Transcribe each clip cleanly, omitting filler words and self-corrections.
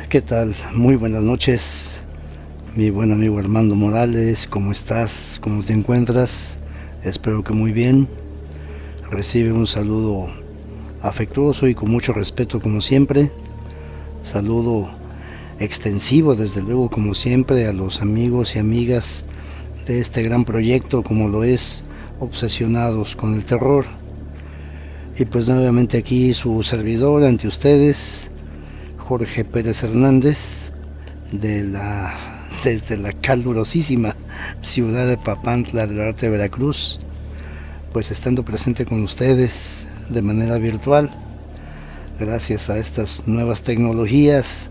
¿Qué tal? Muy buenas noches, mi buen amigo Armando Morales. ¿Cómo estás? ¿Cómo te encuentras? Espero que muy bien. Recibe un saludo afectuoso y con mucho respeto como siempre. Saludo extensivo desde luego como siempre a los amigos y amigas de este gran proyecto como lo es Obsesionados con el Terror. Y pues nuevamente aquí su servidor ante ustedes, Jorge Pérez Hernández, desde la calurosísima ciudad de Papantla del Arte de Veracruz, pues estando presente con ustedes de manera virtual, gracias a estas nuevas tecnologías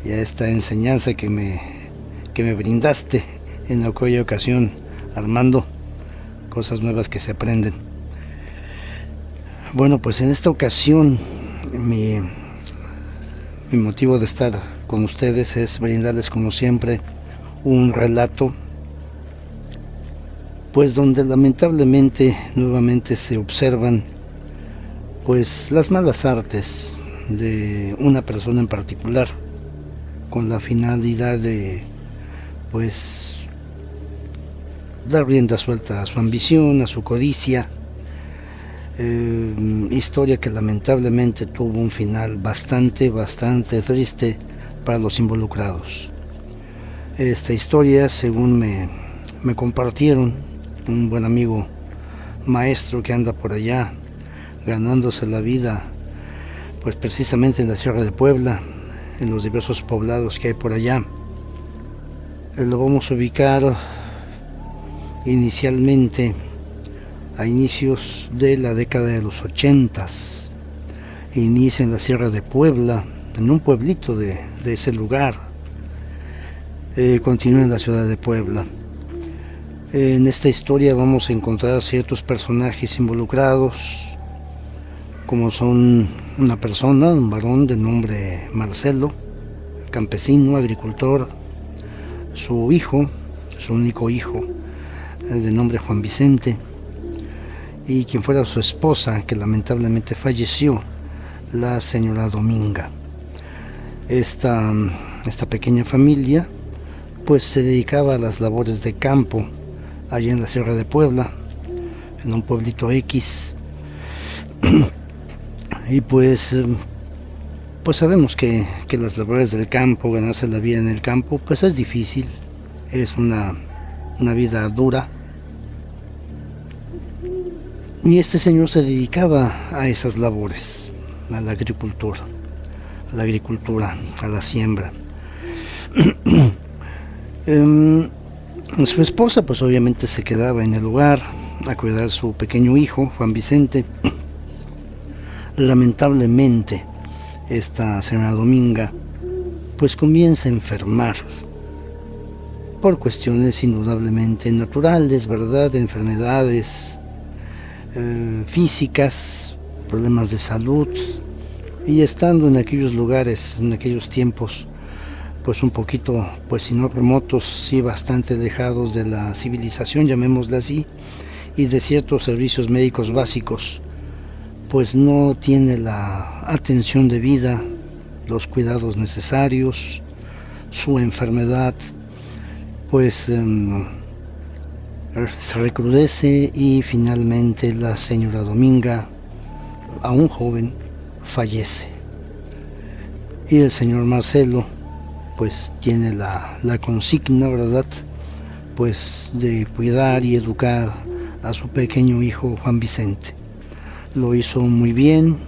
y a esta enseñanza que me brindaste en aquella ocasión, Armando, cosas nuevas que se aprenden. Bueno, pues en esta ocasión mi motivo de estar con ustedes es brindarles como siempre un relato pues donde lamentablemente nuevamente se observan pues las malas artes de una persona en particular con la finalidad de pues dar rienda suelta a su ambición, a su codicia. Historia que lamentablemente tuvo un final bastante triste para los involucrados. Esta historia, según me compartieron un buen amigo maestro que anda por allá ganándose la vida, pues precisamente en la Sierra de Puebla, en los diversos poblados que hay por allá. Lo vamos a ubicar inicialmente a inicios de la década de los 80s. Inicia en la Sierra de Puebla, en un pueblito de ese lugar. Continúa en la ciudad de Puebla. En esta historia vamos a encontrar ciertos personajes involucrados, como son una persona, un varón de nombre Marcelo, campesino, agricultor, su hijo, su único hijo, de nombre Juan Vicente, y quien fuera su esposa, que lamentablemente falleció, la señora Dominga. Esta pequeña familia pues se dedicaba a las labores de campo allá en la Sierra de Puebla, en un pueblito X. Y pues sabemos que las labores del campo, ganarse la vida en el campo, pues es difícil, es una vida dura. Y este señor se dedicaba a esas labores, a la agricultura, a la siembra. Su esposa pues obviamente se quedaba en el lugar a cuidar a su pequeño hijo, Juan Vicente. Lamentablemente, esta señora Dominga pues comienza a enfermar por cuestiones indudablemente naturales, ¿verdad? Enfermedades físicas, problemas de salud, y estando en aquellos lugares, en aquellos tiempos, pues un poquito, pues si no remotos, sí bastante alejados de la civilización, llamémosla así, y de ciertos servicios médicos básicos, pues no tiene la atención debida, los cuidados necesarios, su enfermedad pues se recrudece y finalmente la señora Dominga, aún joven, fallece. Y el señor Marcelo pues tiene la consigna, ¿verdad?, pues de cuidar y educar a su pequeño hijo Juan Vicente. Lo hizo muy bien.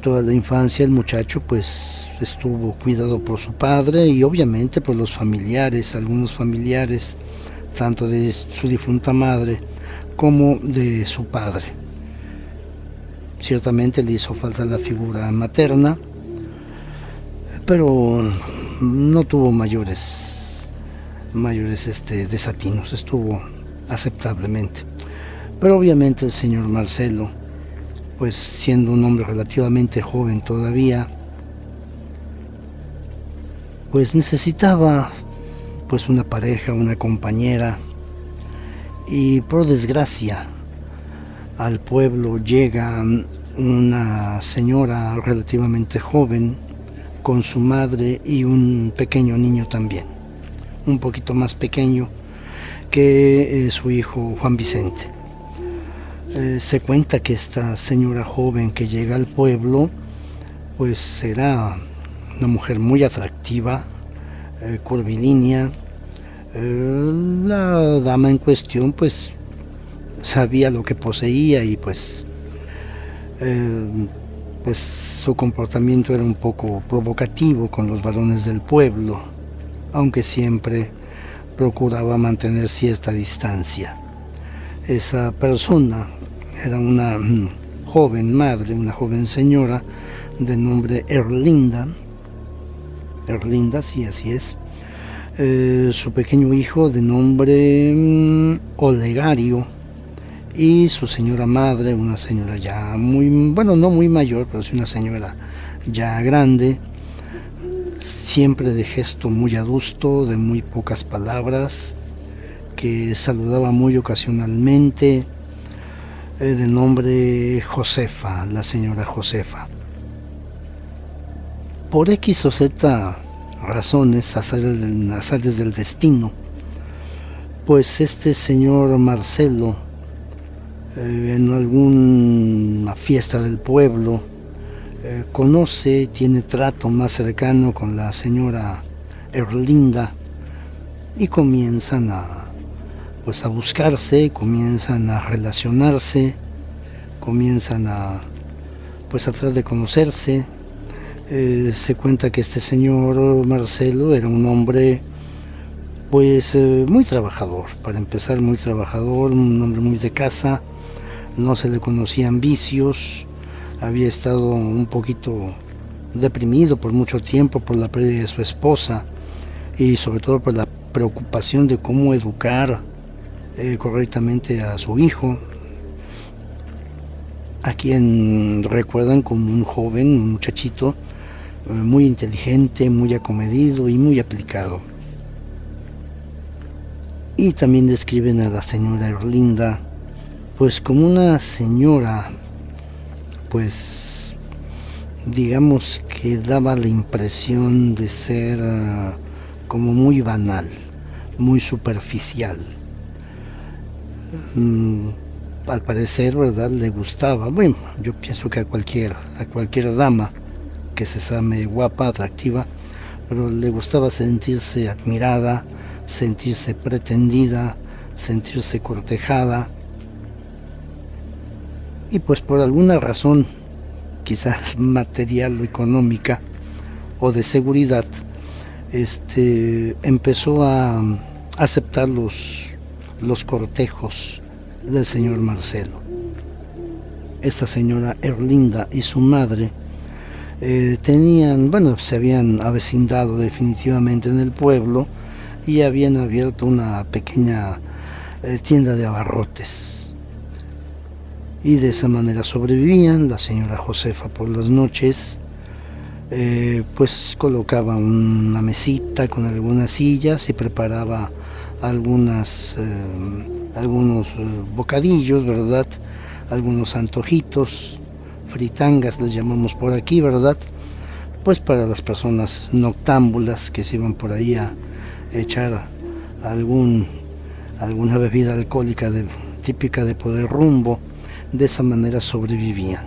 Toda la infancia el muchacho pues estuvo cuidado por su padre y obviamente por los familiares, algunos familiares, tanto de su difunta madre como de su padre. Ciertamente le hizo falta la figura materna, pero no tuvo mayores desatinos, estuvo aceptablemente. Pero obviamente el señor Marcelo, pues siendo un hombre relativamente joven todavía, pues necesitaba pues una pareja, una compañera, y por desgracia al pueblo llega una señora relativamente joven con su madre y un pequeño niño también, un poquito más pequeño que su hijo Juan Vicente. Se cuenta que esta señora joven que llega al pueblo pues era una mujer muy atractiva, curvilínea. La dama en cuestión pues sabía lo que poseía y pues su comportamiento era un poco provocativo con los varones del pueblo, aunque siempre procuraba mantener cierta distancia. Esa persona era una joven madre, una joven señora de nombre Erlinda. Erlinda, sí, así es. Su pequeño hijo de nombre Olegario, y su señora madre, una señora ya muy, bueno, no muy mayor, pero sí una señora ya grande, siempre de gesto muy adusto, de muy pocas palabras, que saludaba muy ocasionalmente, de nombre Josefa, la señora Josefa. Por X o Z razones, azares del destino, pues este señor Marcelo, en alguna fiesta del pueblo, conoce, tiene trato más cercano con la señora Erlinda y comienzan a buscarse, comienzan a relacionarse, comienzan a tratar de conocerse. Se cuenta que este señor Marcelo era un hombre muy trabajador, para empezar muy trabajador, un hombre muy de casa, no se le conocían vicios, había estado un poquito deprimido por mucho tiempo por la pérdida de su esposa y sobre todo por la preocupación de cómo educar correctamente a su hijo, a quien recuerdan como un joven, un muchachito muy inteligente, muy acomedido y muy aplicado. Y también describen a la señora Erlinda pues como una señora, pues digamos que daba la impresión de ser como muy banal, muy superficial. Al parecer, ¿verdad?, le gustaba, bueno, yo pienso que a cualquier dama que se sabe guapa, atractiva, pero le gustaba sentirse admirada, sentirse pretendida, sentirse cortejada, y pues por alguna razón, quizás material o económica o de seguridad, empezó a aceptar los cortejos del señor Marcelo. Esta señora Erlinda y su madre se habían avecindado definitivamente en el pueblo y habían abierto una pequeña tienda de abarrotes. Y de esa manera sobrevivían. La señora Josefa por las noches colocaba una mesita con algunas sillas y preparaba algunos bocadillos, ¿verdad?, algunos antojitos, fritangas les llamamos por aquí, ¿verdad?, pues para las personas noctámbulas que se iban por ahí a echar alguna bebida alcohólica típica de por el rumbo. De esa manera sobrevivían.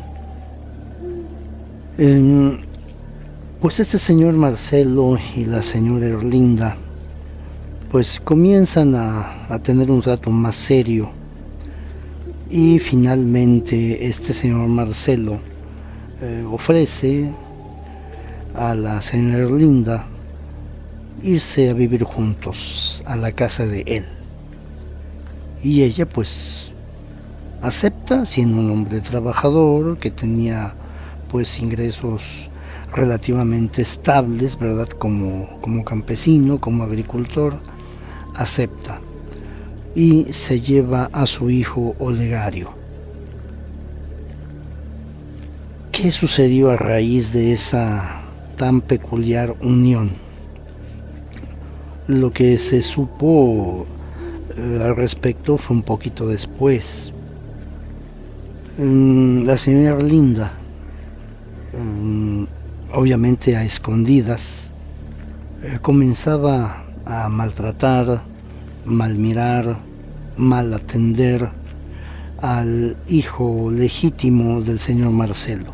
Pues este señor Marcelo y la señora Erlinda pues comienzan a tener un trato más serio, y finalmente este señor Marcelo ofrece a la señora Erlinda irse a vivir juntos a la casa de él, y ella pues acepta, siendo un hombre trabajador que tenía pues ingresos relativamente estables, ¿verdad?, como campesino, como agricultor, acepta y se lleva a su hijo Olegario. ¿Qué sucedió a raíz de esa tan peculiar unión? Lo que se supo al respecto fue un poquito después. La señora Erlinda obviamente a escondidas, comenzaba a maltratar, mal mirar, mal atender al hijo legítimo del señor Marcelo.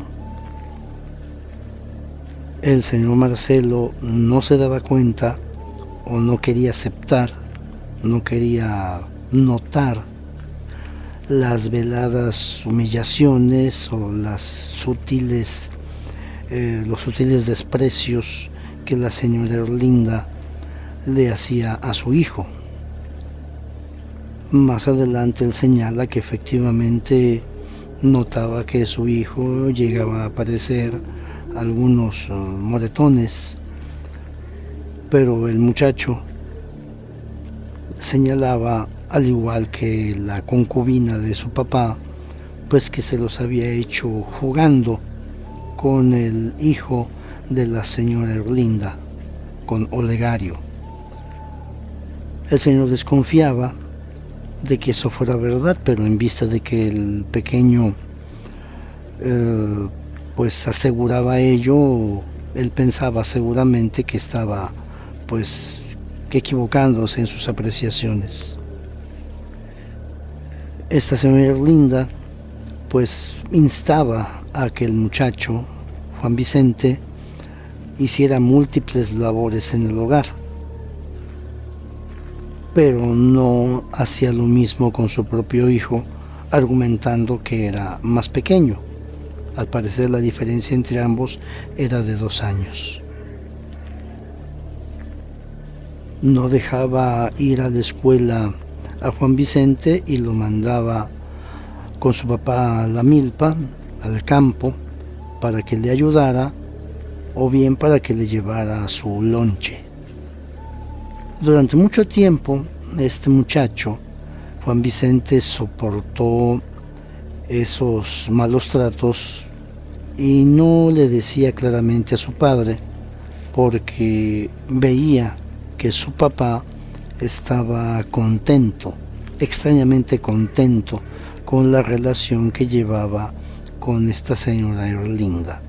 El señor Marcelo no se daba cuenta o no quería aceptar, no quería notar las veladas humillaciones o los sutiles desprecios que la señora Erlinda le hacía a su hijo. Más adelante él señala que efectivamente notaba que su hijo llegaba a aparecer algunos moretones, pero el muchacho señalaba, al igual que la concubina de su papá, pues que se los había hecho jugando con el hijo de la señora Erlinda, con Olegario. El señor desconfiaba de que eso fuera verdad, pero en vista de que el pequeño pues aseguraba ello, él pensaba seguramente que estaba pues equivocándose en sus apreciaciones. Esta señora Erlinda pues instaba a que el muchacho Juan Vicente hiciera múltiples labores en el hogar, pero no hacía lo mismo con su propio hijo, argumentando que era más pequeño. Al parecer la diferencia entre ambos era de 2 años. No dejaba ir a la escuela a Juan Vicente y lo mandaba con su papá a la milpa, al campo, para que le ayudara o bien para que le llevara su lonche. Durante mucho tiempo este muchacho, Juan Vicente, soportó esos malos tratos y no le decía claramente a su padre, porque veía que su papá estaba contento, extrañamente contento, con la relación que llevaba con esta señora Erlinda.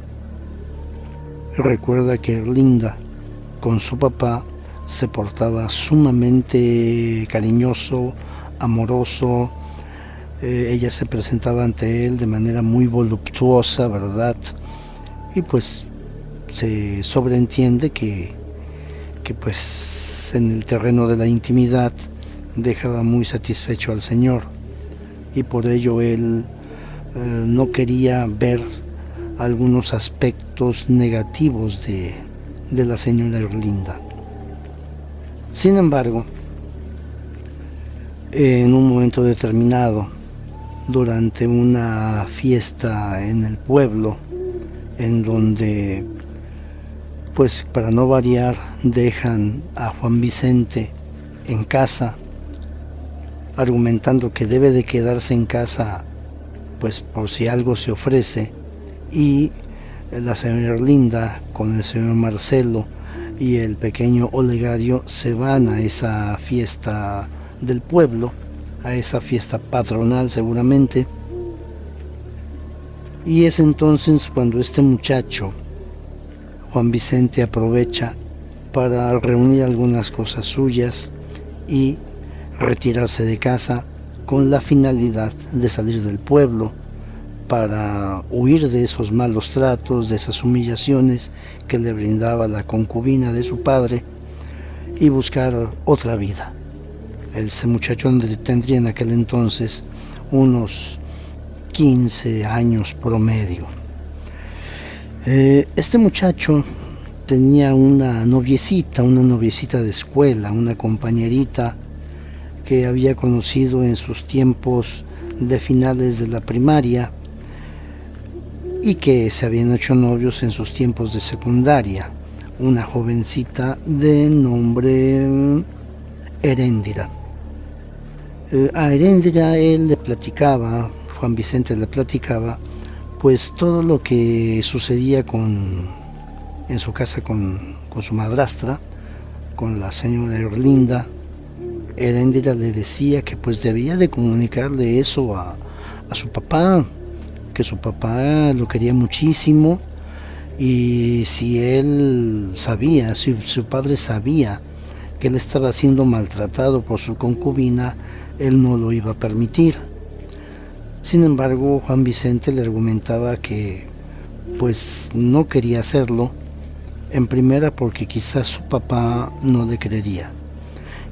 Recuerda que Erlinda con su papá se portaba sumamente cariñoso, amoroso. Ella se presentaba ante él de manera muy voluptuosa, ¿verdad? Y pues se sobreentiende que pues en el terreno de la intimidad dejaba muy satisfecho al Señor, y por ello él no quería ver algunos aspectos negativos de la señora Erlinda. Sin embargo, en un momento determinado, durante una fiesta en el pueblo, en donde, pues para no variar, dejan a Juan Vicente en casa, argumentando que debe de quedarse en casa, pues por si algo se ofrece, y la señora Erlinda con el señor Marcelo y el pequeño Olegario se van a esa fiesta del pueblo, a esa fiesta patronal seguramente, y es entonces cuando este muchacho, Juan Vicente, aprovecha para reunir algunas cosas suyas y retirarse de casa con la finalidad de salir del pueblo para huir de esos malos tratos, de esas humillaciones que le brindaba la concubina de su padre, y buscar otra vida. Ese muchacho tendría en aquel entonces unos 15 años promedio. Este muchacho tenía una noviecita de escuela, una compañerita que había conocido en sus tiempos de finales de la primaria y que se habían hecho novios en sus tiempos de secundaria, una jovencita de nombre Heréndira. A Heréndira él le platicaba, Juan Vicente le platicaba, pues todo lo que sucedía en su casa con su madrastra, con la señora Erlinda. Heréndira le decía que pues debía de comunicarle eso a su papá, que su papá lo quería muchísimo y si él sabía, si su padre sabía que él estaba siendo maltratado por su concubina, él no lo iba a permitir. Sin embargo, Juan Vicente le argumentaba que pues no quería hacerlo, en primera porque quizás su papá no le creería,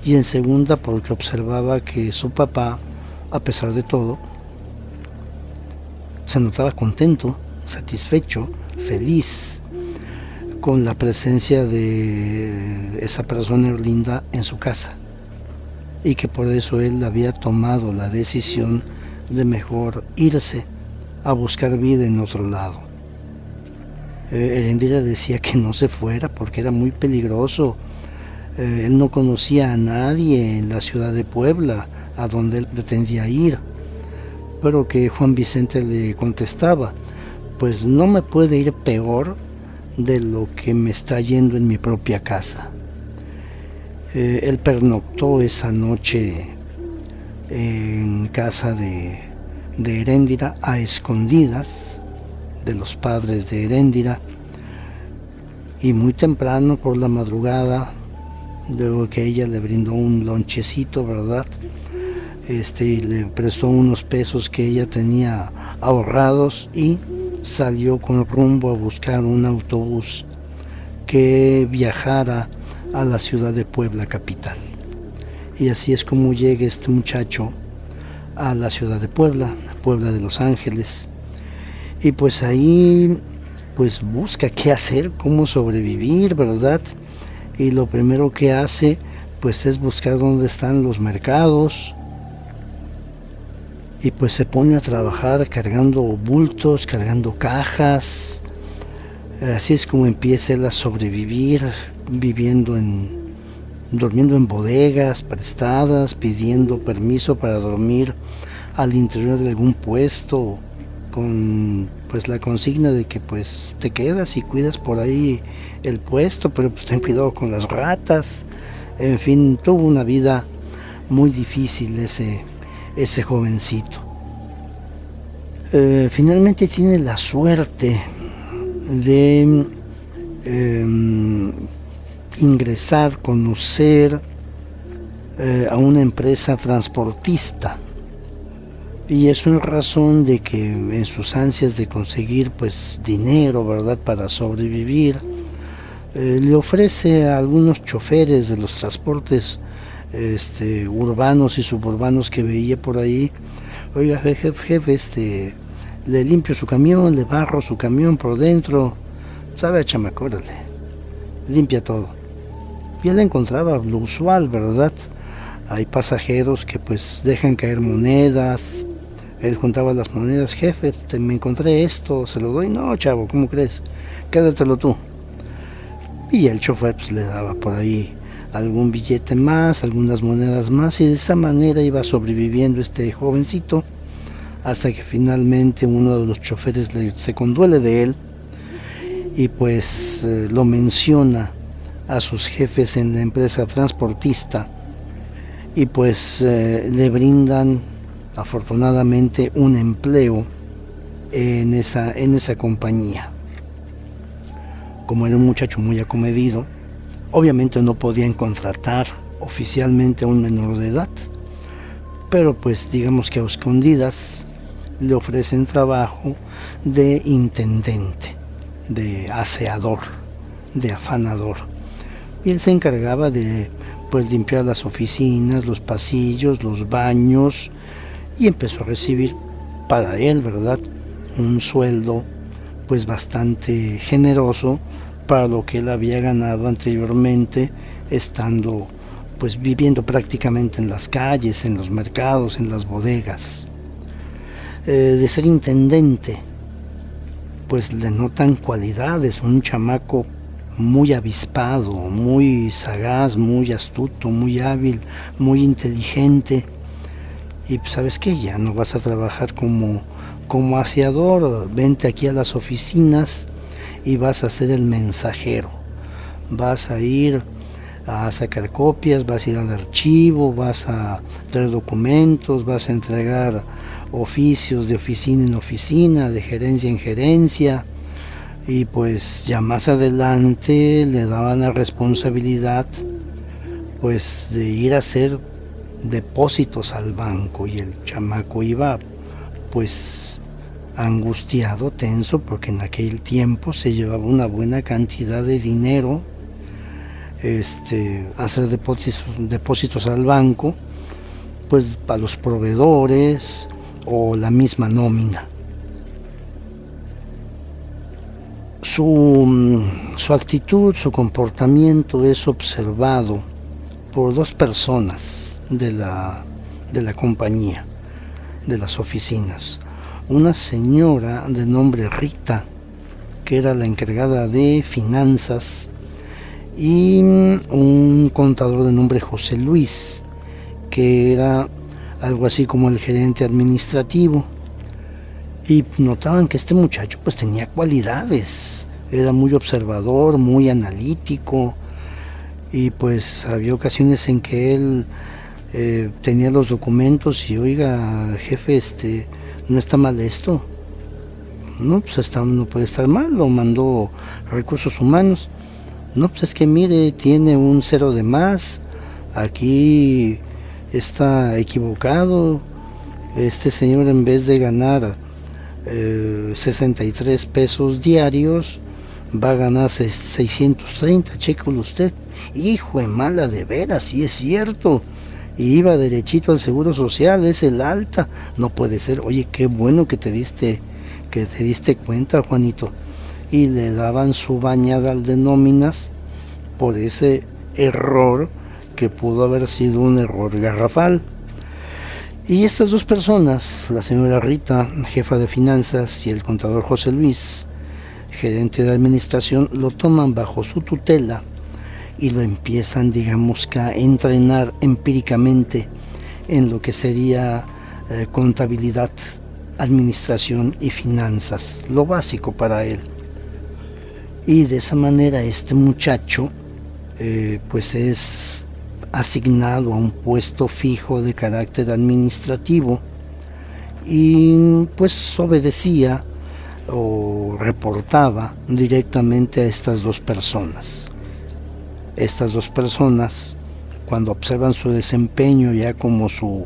y en segunda porque observaba que su papá, a pesar de todo, se notaba contento, satisfecho, feliz con la presencia de esa persona linda en su casa, y que por eso él había tomado la decisión de mejor irse a buscar vida en otro lado. Erendira decía que no se fuera porque era muy peligroso. Él no conocía a nadie en la ciudad de Puebla, a donde él pretendía ir, pero que Juan Vicente le contestaba, pues no me puede ir peor de lo que me está yendo en mi propia casa. Él pernoctó esa noche en casa de Heréndira, a escondidas de los padres de Heréndira, y muy temprano por la madrugada, luego que ella le brindó un lonchecito, ¿verdad? Y le prestó unos pesos que ella tenía ahorrados, y salió con rumbo a buscar un autobús que viajara a la ciudad de Puebla capital. Y así es como llega este muchacho a la ciudad de Puebla, Puebla de Los Ángeles, y pues ahí pues busca qué hacer, cómo sobrevivir, ¿verdad? Y lo primero que hace pues es buscar dónde están los mercados, y pues se pone a trabajar cargando bultos, cargando cajas. Así es como empieza él a sobrevivir, durmiendo en bodegas prestadas, pidiendo permiso para dormir al interior de algún puesto, con pues la consigna de que pues te quedas y cuidas por ahí el puesto, pero pues ten cuidado con las ratas. En fin, tuvo una vida muy difícil ese jovencito. Finalmente tiene la suerte de ingresar, conocer a una empresa transportista, y es una razón de que en sus ansias de conseguir pues dinero, ¿verdad?, para sobrevivir, le ofrece a algunos choferes de los transportes urbanos y suburbanos que veía por ahí: oiga, jefe, le limpio su camión, le barro su camión por dentro, sabe, chamaco, órale, limpia todo. Y él encontraba lo usual, ¿verdad? Hay pasajeros que pues dejan caer monedas. Él juntaba las monedas: jefe, me encontré esto, se lo doy. No, chavo, ¿cómo crees? Quédatelo tú. Y el chofer pues le daba por ahí algún billete más, algunas monedas más, y de esa manera iba sobreviviendo este jovencito, hasta que finalmente uno de los choferes se conduele de él, y pues lo menciona a sus jefes en la empresa transportista, y pues le brindan afortunadamente un empleo en esa compañía. Como era un muchacho muy acomedido, obviamente no podían contratar oficialmente a un menor de edad, pero pues digamos que a escondidas le ofrecen trabajo de intendente, de aseador, de afanador, y él se encargaba de pues limpiar las oficinas, los pasillos, los baños, y empezó a recibir para él, ¿verdad?, un sueldo pues bastante generoso para lo que él había ganado anteriormente, estando pues viviendo prácticamente en las calles, en los mercados, en las bodegas. De ser intendente, pues le notan cualidades: un chamaco muy avispado, muy sagaz, muy astuto, muy hábil, muy inteligente. Y pues, ¿sabes qué? Ya no vas a trabajar como aseador, vente aquí a las oficinas y vas a ser el mensajero. Vas a ir a sacar copias, vas a ir al archivo, vas a traer documentos, vas a entregar oficios de oficina en oficina, de gerencia en gerencia. y pues ya más adelante le daban la responsabilidad pues de ir a hacer depósitos al banco, y el chamaco iba pues angustiado, tenso, porque en aquel tiempo se llevaba una buena cantidad de dinero, hacer depósitos al banco, pues para los proveedores o la misma nómina. Su actitud, su comportamiento es observado por dos personas de la compañía, de las oficinas. Una señora de nombre Rita, que era la encargada de finanzas, y un contador de nombre José Luis, que era algo así como el gerente administrativo. Y notaban que este muchacho pues tenía cualidades, era muy observador, muy analítico, y pues había ocasiones en que él tenía los documentos y, oiga, jefe, no está mal esto. No, pues no puede estar mal, lo mandó recursos humanos. No, pues es que mire, tiene un cero de más, aquí está equivocado, este señor en vez de ganar 63 pesos diarios va a ganar 630, chécalo usted. Hijo de mala, de veras, sí es cierto. Y iba derechito al Seguro Social, es el alta. No puede ser. Oye, qué bueno que te diste cuenta, Juanito. Y le daban su bañada de nóminas por ese error que pudo haber sido un error garrafal. Y estas dos personas, la señora Rita, jefa de finanzas, y el contador José Luis, gerente de administración, lo toman bajo su tutela y lo empiezan, digamos, que a entrenar empíricamente en lo que sería contabilidad, administración y finanzas, lo básico para él. Y de esa manera este muchacho pues es asignado a un puesto fijo de carácter administrativo, y pues obedecía o reportaba directamente a estas dos personas. Estas dos personas, cuando observan su desempeño ya como su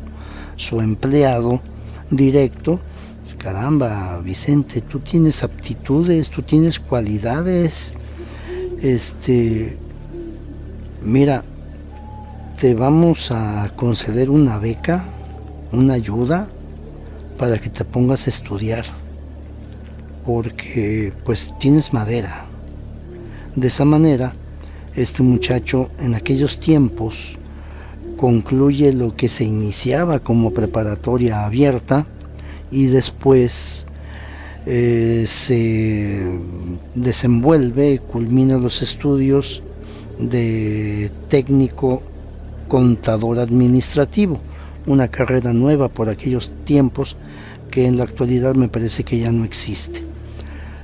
empleado directo, caramba, Vicente, tú tienes aptitudes, tú tienes cualidades, mira, te vamos a conceder una beca, una ayuda para que te pongas a estudiar, porque pues tienes madera. De esa manera, este muchacho en aquellos tiempos concluye lo que se iniciaba como preparatoria abierta, y después se desenvuelve, culmina los estudios de técnico contador administrativo, una carrera nueva por aquellos tiempos que en la actualidad me parece que ya no existe.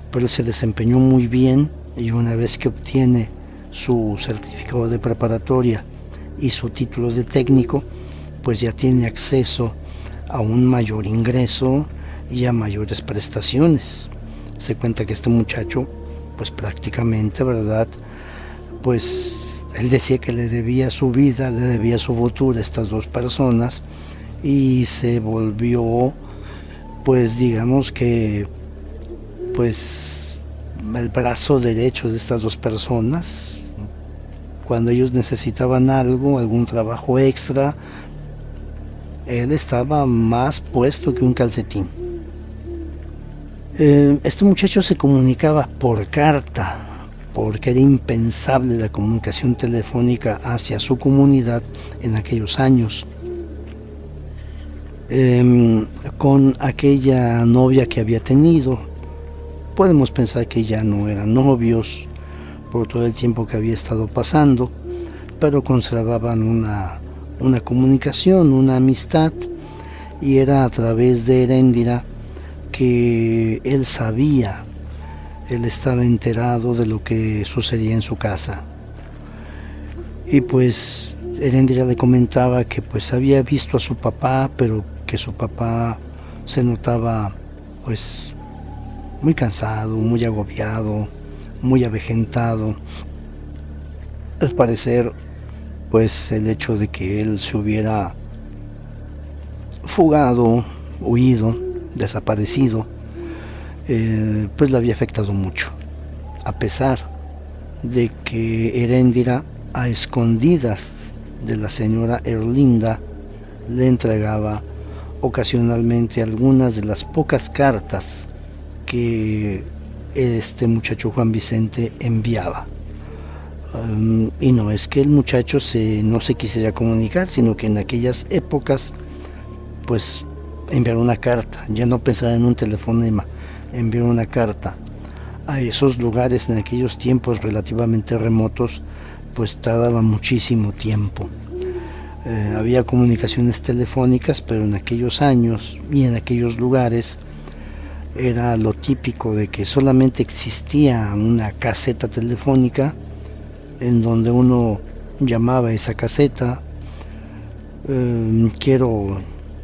Pero se desempeñó muy bien, y una vez que obtiene su certificado de preparatoria y su título de técnico, pues ya tiene acceso a un mayor ingreso y a mayores prestaciones. Se cuenta que este muchacho, pues prácticamente, ¿verdad? Pues él decía que le debía su vida, le debía su futuro a estas dos personas, y se volvió, pues digamos que, pues el brazo derecho de estas dos personas. Cuando ellos necesitaban algo, algún trabajo extra, él estaba más puesto que un calcetín. Este muchacho se comunicaba por carta, porque era impensable la comunicación telefónica hacia su comunidad en aquellos años. Con aquella novia que había tenido, podemos pensar que ya no eran novios por todo el tiempo que había estado pasando, pero conservaban una comunicación, una amistad, y era a través de Heréndira que él sabía, él estaba enterado de lo que sucedía en su casa. Y pues Heréndira le comentaba que pues había visto a su papá, pero que su papá se notaba pues muy cansado, muy agobiado, muy avejentado. Al parecer, pues el hecho de que él se hubiera fugado, huido, desaparecido, pues le había afectado mucho, a pesar de que Heréndira, a escondidas de la señora Erlinda, le entregaba ocasionalmente algunas de las pocas cartas que este muchacho Juan Vicente enviaba. Y no es que el muchacho no se quisiera comunicar, sino que en aquellas épocas, pues enviar una carta, ya no pensar en un telefonema, enviar una carta a esos lugares en aquellos tiempos relativamente remotos, pues tardaba muchísimo tiempo. Había comunicaciones telefónicas, pero en aquellos años y en aquellos lugares era lo típico de que solamente existía una caseta telefónica en donde uno llamaba a esa caseta, quiero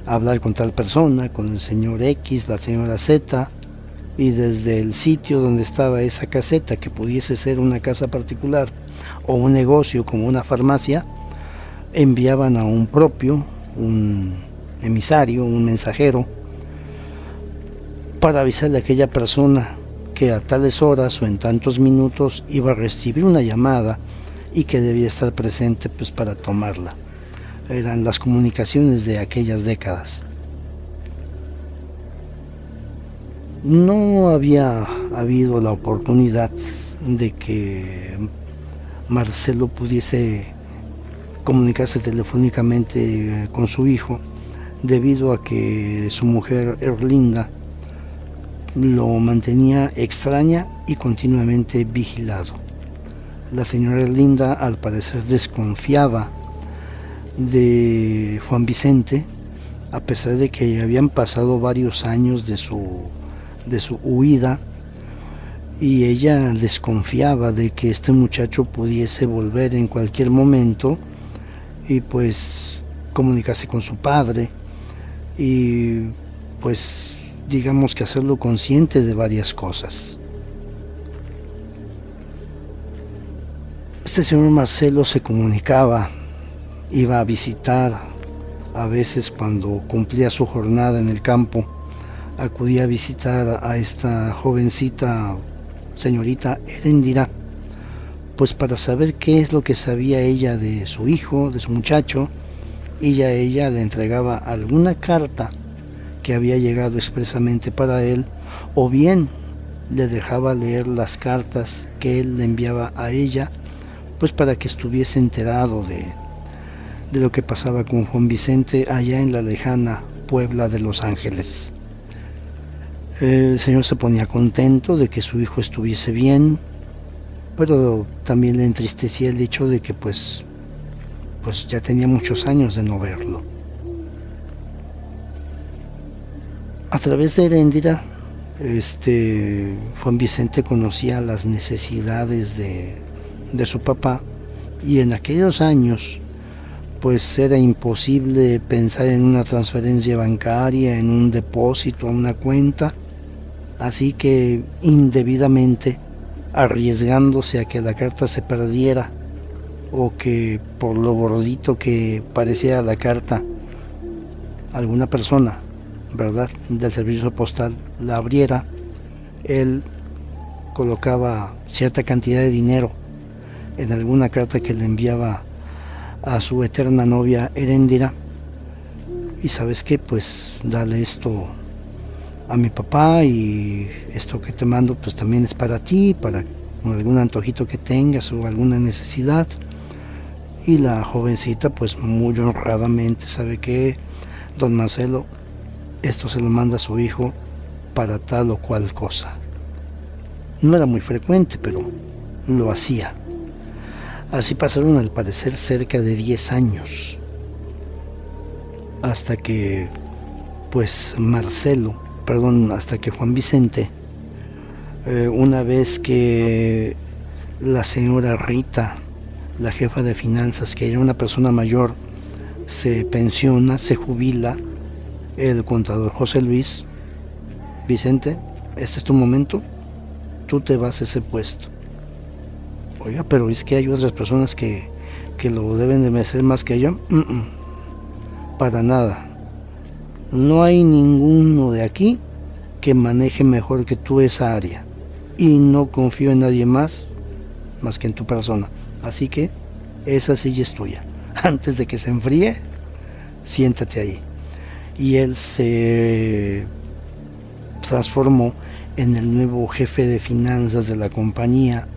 hablar con tal persona, con el señor X, la señora Z, y desde el sitio donde estaba esa caseta, que pudiese ser una casa particular o un negocio como una farmacia, enviaban a un propio, un emisario, un mensajero, para avisarle a aquella persona que a tales horas o en tantos minutos iba a recibir una llamada y que debía estar presente pues para tomarla. Eran las comunicaciones de aquellas décadas. No había habido la oportunidad de que Marcelo pudiese comunicarse telefónicamente con su hijo, debido a que su mujer Erlinda lo mantenía extraña y continuamente vigilado. La señora Erlinda al parecer desconfiaba de Juan Vicente, a pesar de que habían pasado varios años de su huida, y ella desconfiaba de que este muchacho pudiese volver en cualquier momento y pues comunicarse con su padre y pues digamos que hacerlo consciente de varias cosas. Este señor Marcelo se comunicaba, iba a visitar, a veces cuando cumplía su jornada en el campo, acudía a visitar a esta jovencita señorita Heréndira, pues para saber qué es lo que sabía ella de su hijo, de su muchacho, y ya ella le entregaba alguna carta que había llegado expresamente para él, o bien le dejaba leer las cartas que él le enviaba a ella, pues para que estuviese enterado de lo que pasaba con Juan Vicente allá en la lejana Puebla de Los Ángeles. El señor se ponía contento de que su hijo estuviese bien, pero también le entristecía el hecho de que pues ya tenía muchos años de no verlo. A través de Heréndira, Juan Vicente conocía las necesidades de su papá, y en aquellos años pues era imposible pensar en una transferencia bancaria, en un depósito a una cuenta, así que indebidamente, arriesgándose a que la carta se perdiera o que por lo gordito que parecía la carta, alguna persona, ¿verdad?, del servicio postal la abriera, él colocaba cierta cantidad de dinero en alguna carta que le enviaba a su eterna novia Heréndira, y ¿sabes qué? Pues dale esto a mi papá, y esto que te mando pues también es para ti, para algún antojito que tengas o alguna necesidad. Y la jovencita pues muy honradamente, ¿sabe qué, don Marcelo? Esto se lo manda a su hijo para tal o cual cosa. No era muy frecuente, pero lo hacía. Así pasaron al parecer cerca de 10 años, hasta que pues hasta que Juan Vicente, una vez que la señora Rita, la jefa de finanzas, que era una persona mayor, se pensiona, se jubila, el contador José Luis Vicente este es tu momento, tú te vas a ese puesto. Oiga, pero es que hay otras personas que lo deben de merecer más que yo. Para nada. No hay ninguno de aquí que maneje mejor que tú esa área. Y no confío en nadie más que en tu persona. Así que esa silla es tuya. Antes de que se enfríe, siéntate ahí. Y él se transformó en el nuevo jefe de finanzas de la compañía,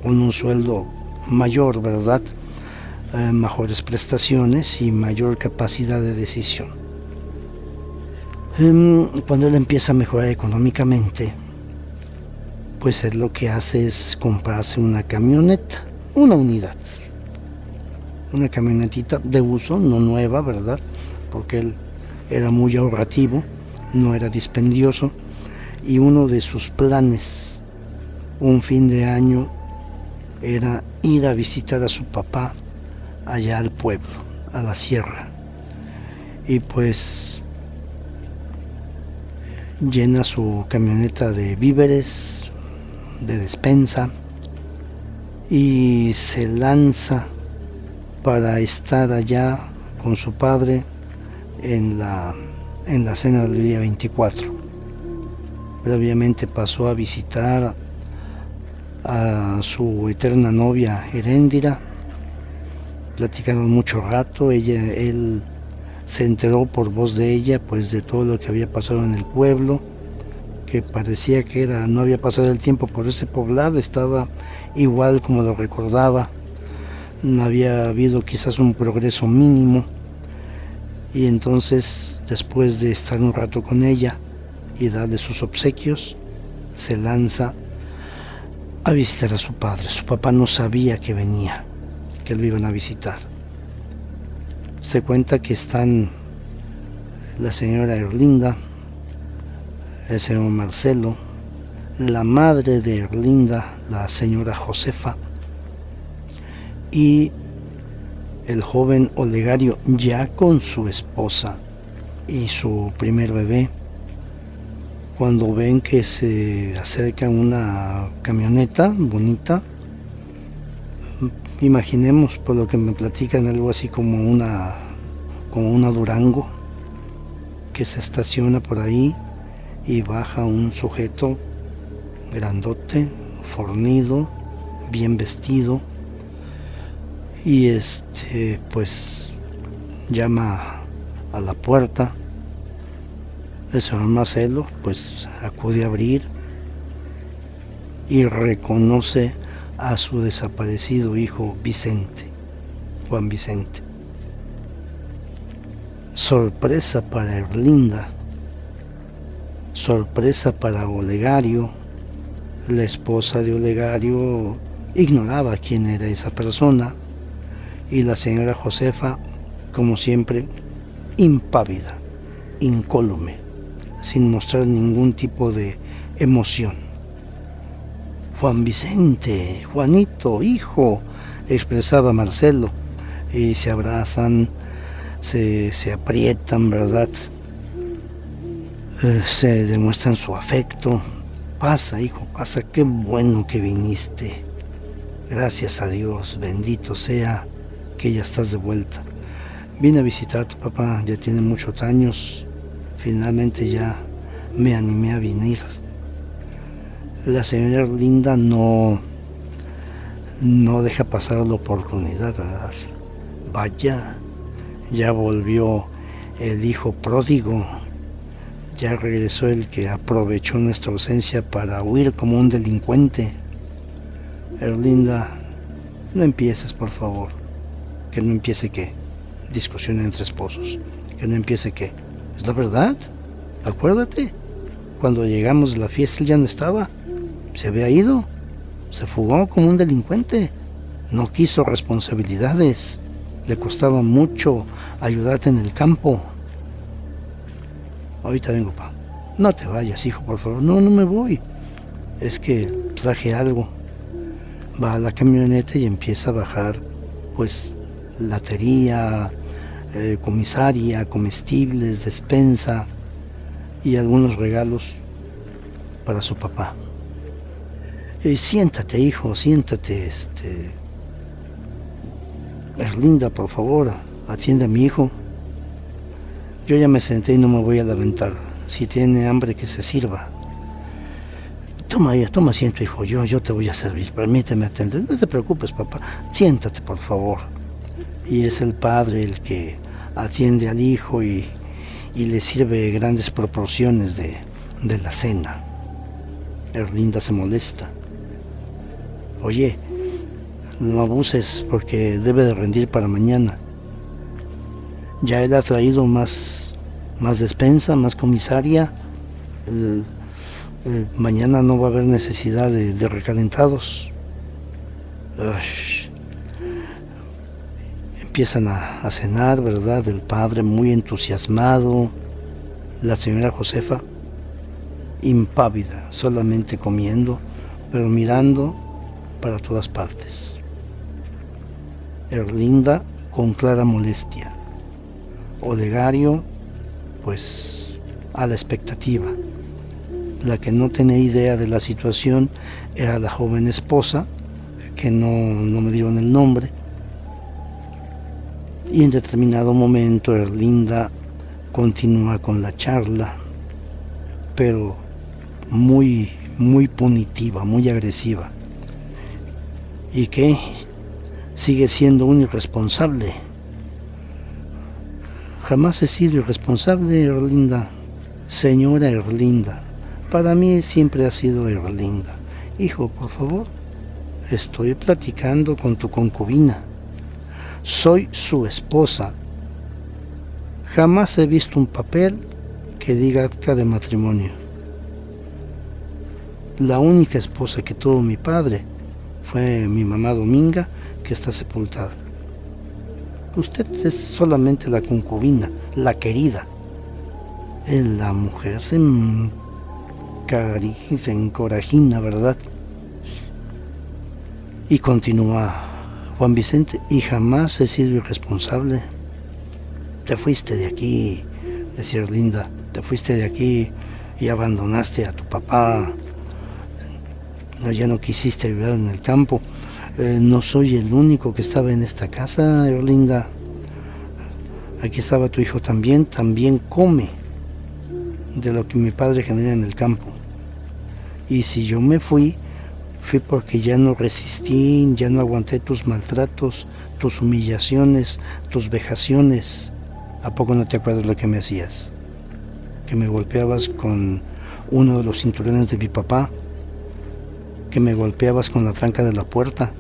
con un sueldo mayor, ¿verdad? Mejores prestaciones y mayor capacidad de decisión. Cuando él empieza a mejorar económicamente, pues él lo que hace es comprarse una camioneta, una unidad, una camionetita de uso, no nueva, ¿verdad? Porque él era muy ahorrativo, no era dispendioso, y uno de sus planes, un fin de año, era ir a visitar a su papá allá al pueblo, a la sierra. Y pues llena su camioneta de víveres, de despensa, y se lanza para estar allá con su padre en la cena del día 24. Previamente pasó a visitar a su eterna novia Heréndira, platicaron mucho rato, él se enteró por voz de ella pues de todo lo que había pasado en el pueblo, que parecía que no había pasado el tiempo por ese poblado, estaba igual como lo recordaba, no había habido quizás un progreso mínimo. Y entonces, después de estar un rato con ella y darle sus obsequios, se lanza a visitar a su padre. Su papá no sabía que venía, que lo iban a visitar. Se cuenta que están la señora Erlinda, el señor Marcelo, la madre de Erlinda, la señora Josefa, y el joven Olegario, ya con su esposa y su primer bebé. Cuando ven que se acerca una camioneta bonita, imaginemos por lo que me platican algo así como una Durango, que se estaciona por ahí y baja un sujeto grandote, fornido, bien vestido, y pues llama a la puerta. El señor Marcelo pues acude a abrir y reconoce a su desaparecido hijo Vicente, Juan Vicente. Sorpresa para Erlinda, sorpresa para Olegario. La esposa de Olegario ignoraba quién era esa persona, y la señora Josefa, como siempre, impávida, incólume, sin mostrar ningún tipo de emoción. Juan Vicente, Juanito, hijo, expresaba Marcelo, y se abrazan, se aprietan, ¿verdad? Se demuestran su afecto. Pasa, hijo, pasa, qué bueno que viniste. Gracias a Dios, bendito sea que ya estás de vuelta. Vine a visitar a tu papá, ya tiene muchos años. Finalmente ya me animé a venir. La señora Linda no deja pasar la oportunidad, ¿verdad? Vaya, ya volvió el hijo pródigo, ya regresó el que aprovechó nuestra ausencia para huir como un delincuente. Erlinda, no empieces, por favor. Que no empiece ¿qué? Discusión entre esposos. Que no empiece ¿qué? ¿Es la verdad? Acuérdate, cuando llegamos de la fiesta él ya no estaba. Se había ido. Se fugó como un delincuente. No quiso responsabilidades. Le costaba mucho ayudarte en el campo. Ahorita vengo, pa. No te vayas, hijo, por favor. No, no me voy. Es que traje algo. Va a la camioneta y empieza a bajar, pues, latería, comisaria, comestibles, despensa y algunos regalos para su papá. Siéntate, hijo, siéntate, Erlinda, por favor, atiende a mi hijo. Yo ya me senté y no me voy a lamentar. Si tiene hambre, que se sirva. Toma asiento, hijo, yo te voy a servir. Permíteme atender. No te preocupes, papá. Siéntate, por favor. Y es el padre el que atiende al hijo y le sirve grandes proporciones de la cena. Erlinda se molesta. Oye, no abuses porque debe de rendir para mañana. Ya él ha traído más despensa, más comisaria. Mañana no va a haber necesidad de recalentados. Empiezan a cenar, ¿verdad? El padre muy entusiasmado, la señora Josefa impávida, solamente comiendo, pero mirando para todas partes. Erlinda con clara molestia. Olegario, pues, a la expectativa. La que no tenía idea de la situación era la joven esposa, que no me dieron el nombre. Y en determinado momento Erlinda continúa con la charla, pero muy punitiva, muy agresiva. ¿Y qué? Sigue siendo un irresponsable. Jamás he sido irresponsable, Erlinda. Señora Erlinda. Para mí siempre ha sido Erlinda. Hijo, por favor, estoy platicando con tu concubina. Soy su esposa. Jamás he visto un papel que diga acta de matrimonio. La única esposa que tuvo mi padre fue mi mamá Dominga, que está sepultada. Usted es solamente la concubina, la querida. La mujer se encorajina, ¿verdad? Y continúa Juan Vicente, y jamás he sido irresponsable. Te fuiste de aquí, decía Erlinda, te fuiste de aquí y abandonaste a tu papá. Ya no quisiste ayudar en el campo. No soy el único que estaba en esta casa, Erlinda. Aquí estaba tu hijo también come de lo que mi padre genera en el campo. Y si yo me fui porque ya no resistí, ya no aguanté tus maltratos, tus humillaciones, tus vejaciones. ¿A poco no te acuerdas lo que me hacías? Que me golpeabas con uno de los cinturones de mi papá, que me golpeabas con la tranca de la puerta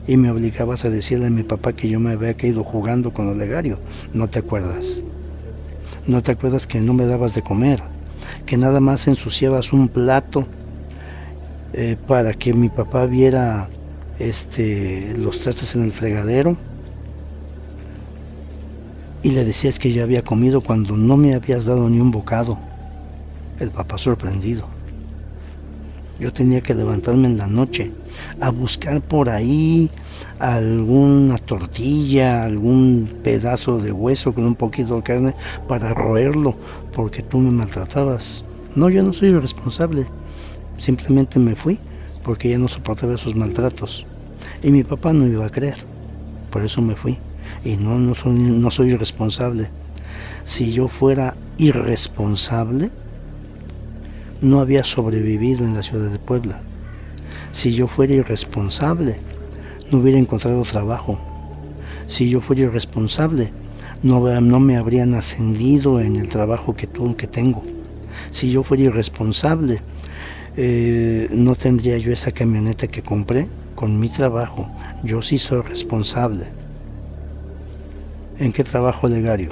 y me obligabas a decirle a mi papá que yo me había caído jugando con Olegario. ¿No te acuerdas? ¿No te acuerdas que no me dabas de comer? Que nada más ensuciabas un plato para que mi papá viera los trastes en el fregadero, y le decías que yo había comido cuando no me habías dado ni un bocado. El papá sorprendido. Yo tenía que levantarme en la noche a buscar por ahí alguna tortilla, algún pedazo de hueso con un poquito de carne para roerlo, porque tú me maltratabas. No, yo no soy responsable. Simplemente me fui porque ya no soportaba esos maltratos. Y mi papá no iba a creer. Por eso me fui. Y no soy irresponsable. Si yo fuera irresponsable, no había sobrevivido en la ciudad de Puebla. Si yo fuera irresponsable, no hubiera encontrado trabajo. Si yo fuera irresponsable, no me habrían ascendido en el trabajo que tengo. Si yo fuera irresponsable, no tendría yo esa camioneta que compré con mi trabajo. Yo sí soy responsable. ¿En qué trabajo, Olegario?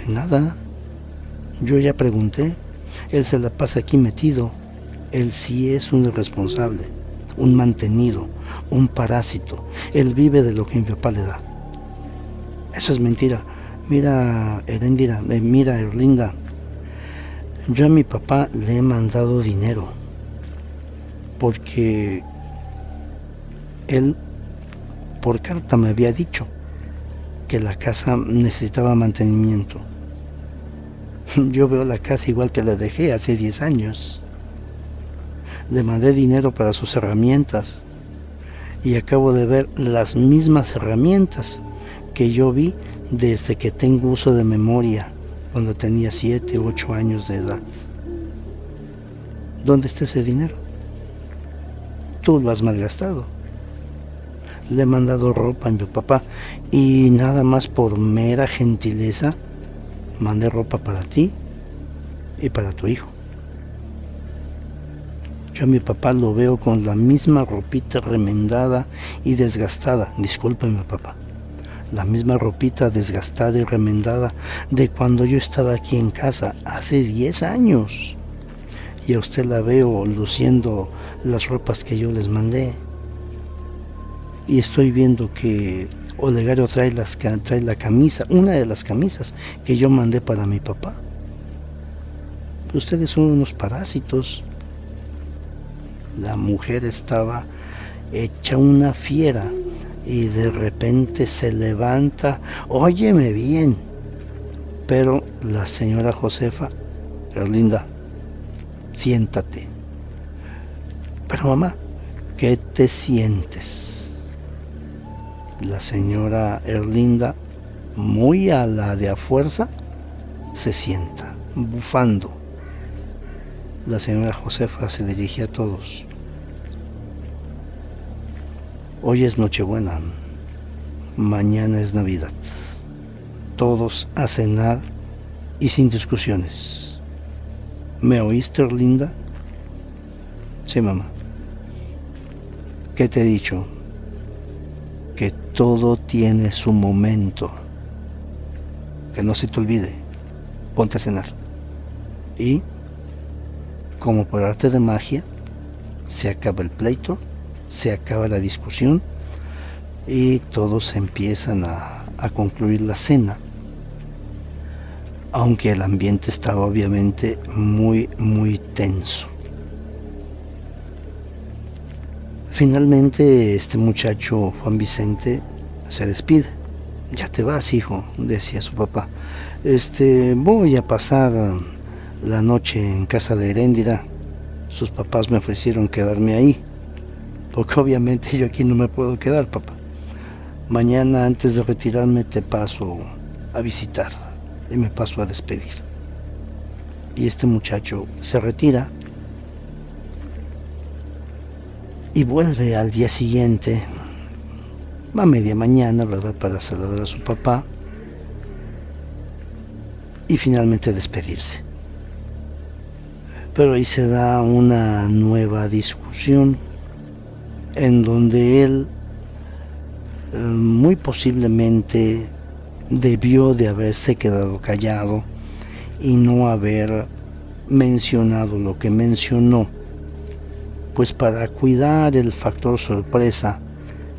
En nada. Yo ya pregunté. Él se la pasa aquí metido. Él sí es un irresponsable, un mantenido, un parásito. Él vive de lo que mi papá le da. Eso es mentira. Mira, Erlinda, yo a mi papá le he mandado dinero porque él por carta me había dicho que la casa necesitaba mantenimiento. Yo veo la casa igual que la dejé hace 10 años. Le mandé dinero para sus herramientas y acabo de ver las mismas herramientas que yo vi desde que tengo uso de memoria, cuando tenía 7 u 8 años de edad. ¿Dónde está ese dinero? Tú lo has malgastado. Le he mandado ropa a mi papá y nada más por mera gentileza mandé ropa para ti y para tu hijo. Yo a mi papá lo veo con la misma ropita remendada y desgastada. Discúlpeme, papá. La misma ropita desgastada y remendada de cuando yo estaba aquí en casa hace 10 años. Y a usted la veo luciendo las ropas que yo les mandé. Y estoy viendo que Olegario trae la camisa, una de las camisas que yo mandé para mi papá. Ustedes son unos parásitos. La mujer estaba hecha una fiera y de repente se levanta. Óyeme bien. Pero la señora Josefa, Erlinda, siéntate. Pero mamá, ¿qué te sientes? La señora Erlinda, muy a la de a fuerza, se sienta, bufando. La señora Josefa se dirige a todos. Hoy es Nochebuena, mañana es Navidad. Todos a cenar y sin discusiones. ¿Me oíste, Erlinda? Sí, mamá. ¿Qué te he dicho? Que todo tiene su momento. Que no se te olvide. Ponte a cenar. Y, como por arte de magia, se acaba el pleito, se acaba la discusión y todos empiezan a concluir la cena. Aunque el ambiente estaba obviamente muy, muy tenso. Finalmente este muchacho, Juan Vicente, se despide. Ya te vas, hijo, decía su papá. Voy a pasar la noche en casa de Heréndira. Sus papás me ofrecieron quedarme ahí, porque obviamente yo aquí no me puedo quedar, papá. Mañana antes de retirarme te paso a visitar y me paso a despedir. Y este muchacho se retira y vuelve al día siguiente, a media mañana, ¿verdad?, para saludar a su papá y finalmente despedirse. Pero ahí se da una nueva discusión en donde él muy posiblemente debió de haberse quedado callado y no haber mencionado lo que mencionó, pues para cuidar el factor sorpresa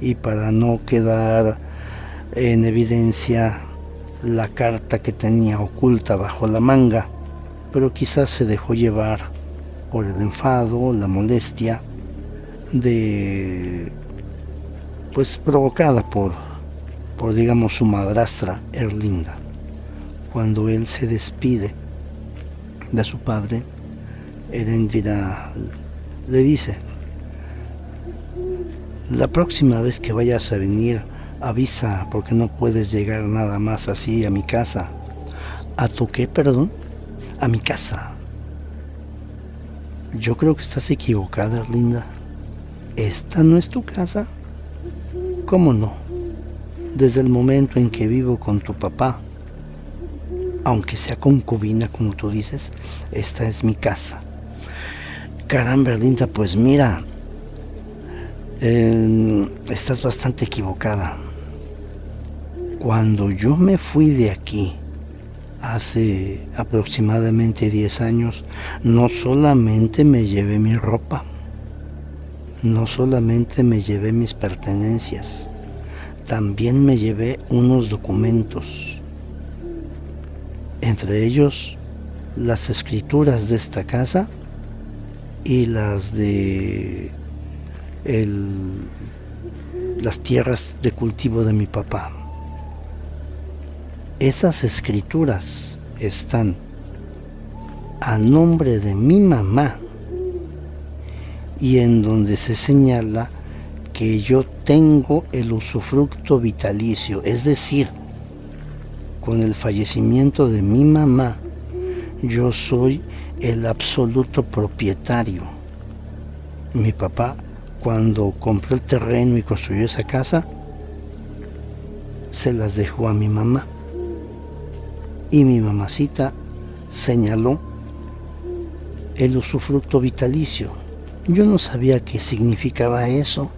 y para no quedar en evidencia la carta que tenía oculta bajo la manga, pero quizás se dejó llevar por el enfado, la molestia pues provocada por digamos su madrastra Erlinda. Cuando él se despide de su padre, Heréndira le dice: la próxima vez que vayas a venir, avisa, porque no puedes llegar nada más así a mi casa. ¿A tu qué, perdón? A mi casa. Yo creo que estás equivocada, Erlinda. ¿Esta no es tu casa? ¿Cómo no? Desde el momento en que vivo con tu papá, aunque sea concubina, como tú dices, esta es mi casa. Caramba, Erlinda, pues mira, estás bastante equivocada. Cuando yo me fui de aquí, hace aproximadamente 10 años, no solamente me llevé mi ropa, no solamente me llevé mis pertenencias, también me llevé unos documentos, entre ellos las escrituras de esta casa y las de las tierras de cultivo de mi papá. Esas escrituras están a nombre de mi mamá y en donde se señala que yo tengo el usufructo vitalicio, es decir, con el fallecimiento de mi mamá, yo soy el absoluto propietario. Mi papá, cuando compró el terreno y construyó esa casa, se las dejó a mi mamá. Y mi mamacita señaló el usufructo vitalicio. Yo no sabía qué significaba eso,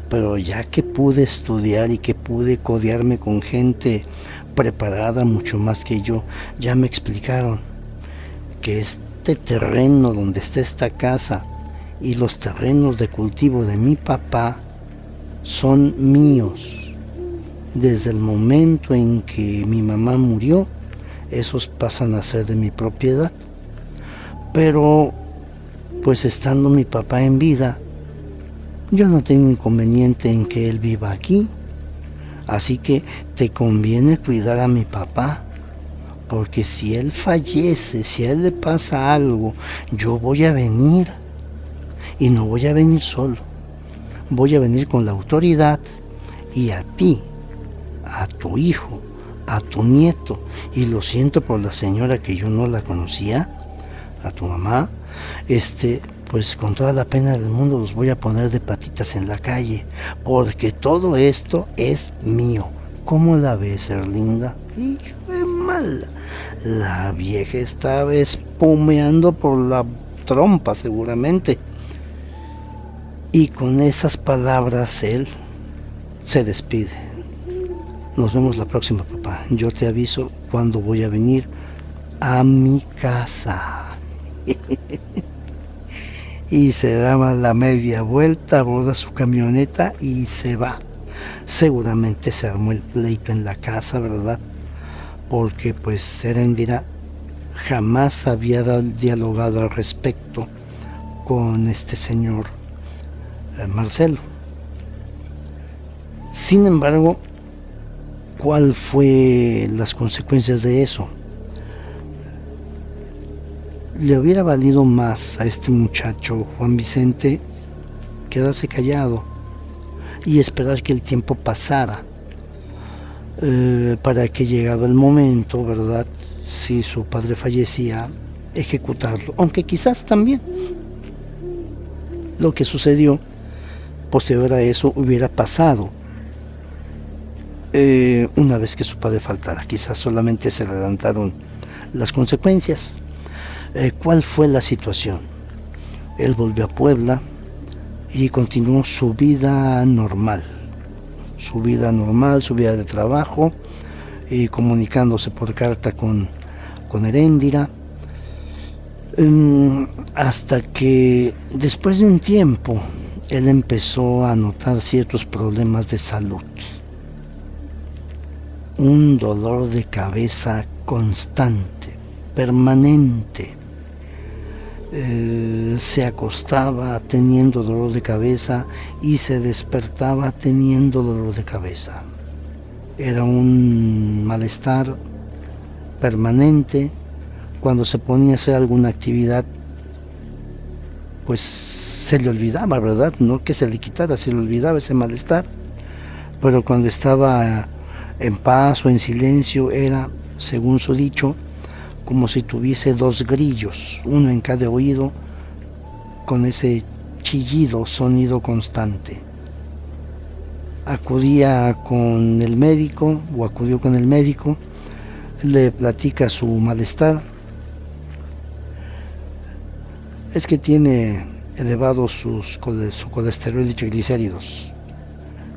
pero ya que pude estudiar y que pude codearme con gente preparada mucho más que yo, ya me explicaron que este terreno donde está esta casa y los terrenos de cultivo de mi papá son míos. Desde el momento en que mi mamá murió, esos pasan a ser de mi propiedad. Pero, pues estando mi papá en vida, yo no tengo inconveniente en que él viva aquí. Así que te conviene cuidar a mi papá, porque si él fallece, si a él le pasa algo, yo voy a venir. Y no voy a venir solo. Voy a venir con la autoridad y a ti, a tu hijo, a tu nieto, y lo siento por la señora que yo no la conocía, a tu mamá, pues con toda la pena del mundo los voy a poner de patitas en la calle, porque todo esto es mío. ¿Cómo la ves, Erlinda? Hijo de mala. La vieja estaba espumeando por la trompa seguramente. Y con esas palabras él se despide. Nos vemos la próxima, papá. Yo te aviso cuando voy a venir a mi casa. Y se da la media vuelta, aborda su camioneta y se va. Seguramente se armó el pleito en la casa, ¿verdad? Porque pues Heréndira jamás había dialogado al respecto con este señor Marcelo. Sin embargo, ¿cuál fue las consecuencias de eso? Le hubiera valido más a este muchacho, Juan Vicente, quedarse callado y esperar que el tiempo pasara para que llegado el momento, ¿verdad? Si su padre fallecía, ejecutarlo. Aunque quizás también lo que sucedió posterior a eso hubiera pasado una vez que su padre faltara. Quizás solamente se adelantaron las consecuencias. ¿Cuál fue la situación? Él volvió a Puebla y continuó su vida normal, su vida de trabajo, comunicándose por carta con Heréndira, hasta que después de un tiempo él empezó a notar ciertos problemas de salud, un dolor de cabeza constante, permanente. Se acostaba teniendo dolor de cabeza y se despertaba teniendo dolor de cabeza. Era un malestar permanente. Cuando se ponía a hacer alguna actividad, pues se le olvidaba, ¿verdad? No que se le quitara, se le olvidaba ese malestar. Pero cuando estaba en paz o en silencio, era, según su dicho, como si tuviese dos grillos, uno en cada oído, con ese chillido, sonido constante. Acudía con el médico, o acudió con el médico, le platica su malestar. Es que tiene elevados su colesterol y triglicéridos.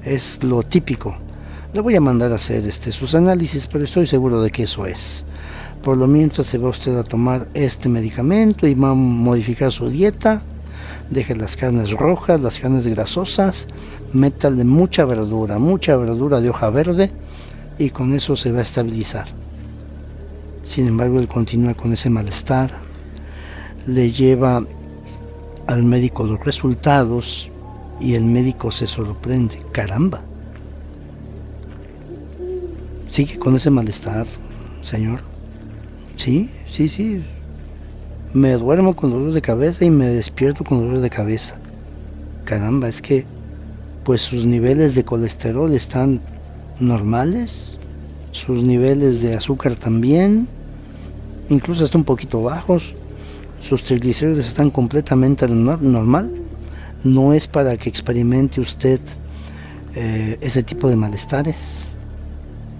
Es lo típico. Le voy a mandar a hacer sus análisis, pero estoy seguro de que eso es. Por lo mientras se va usted a tomar este medicamento y va a modificar su dieta. Deje las carnes rojas, las carnes grasosas, métale mucha verdura de hoja verde, y con eso se va a estabilizar. Sin embargo, él continúa con ese malestar. Le lleva al médico los resultados y el médico se sorprende. Caramba, sigue con ese malestar, señor. Sí, Me duermo con dolor de cabeza y me despierto con dolor de cabeza. Caramba, es que pues sus niveles de colesterol están normales, sus niveles de azúcar también, incluso hasta un poquito bajos, sus triglicéridos están completamente normal. No es para que experimente usted ese tipo de malestares.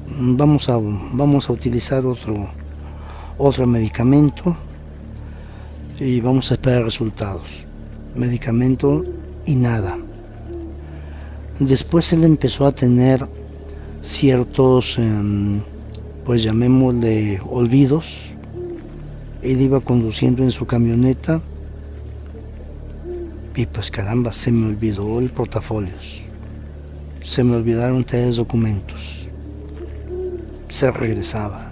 Vamos a utilizar otro medicamento y vamos a esperar resultados. Medicamento y nada. Después él empezó a tener ciertos, pues llamémosle olvidos. Él iba conduciendo en su camioneta y pues caramba, se me olvidó el portafolios. Se me olvidaron 3 documentos. Se regresaba.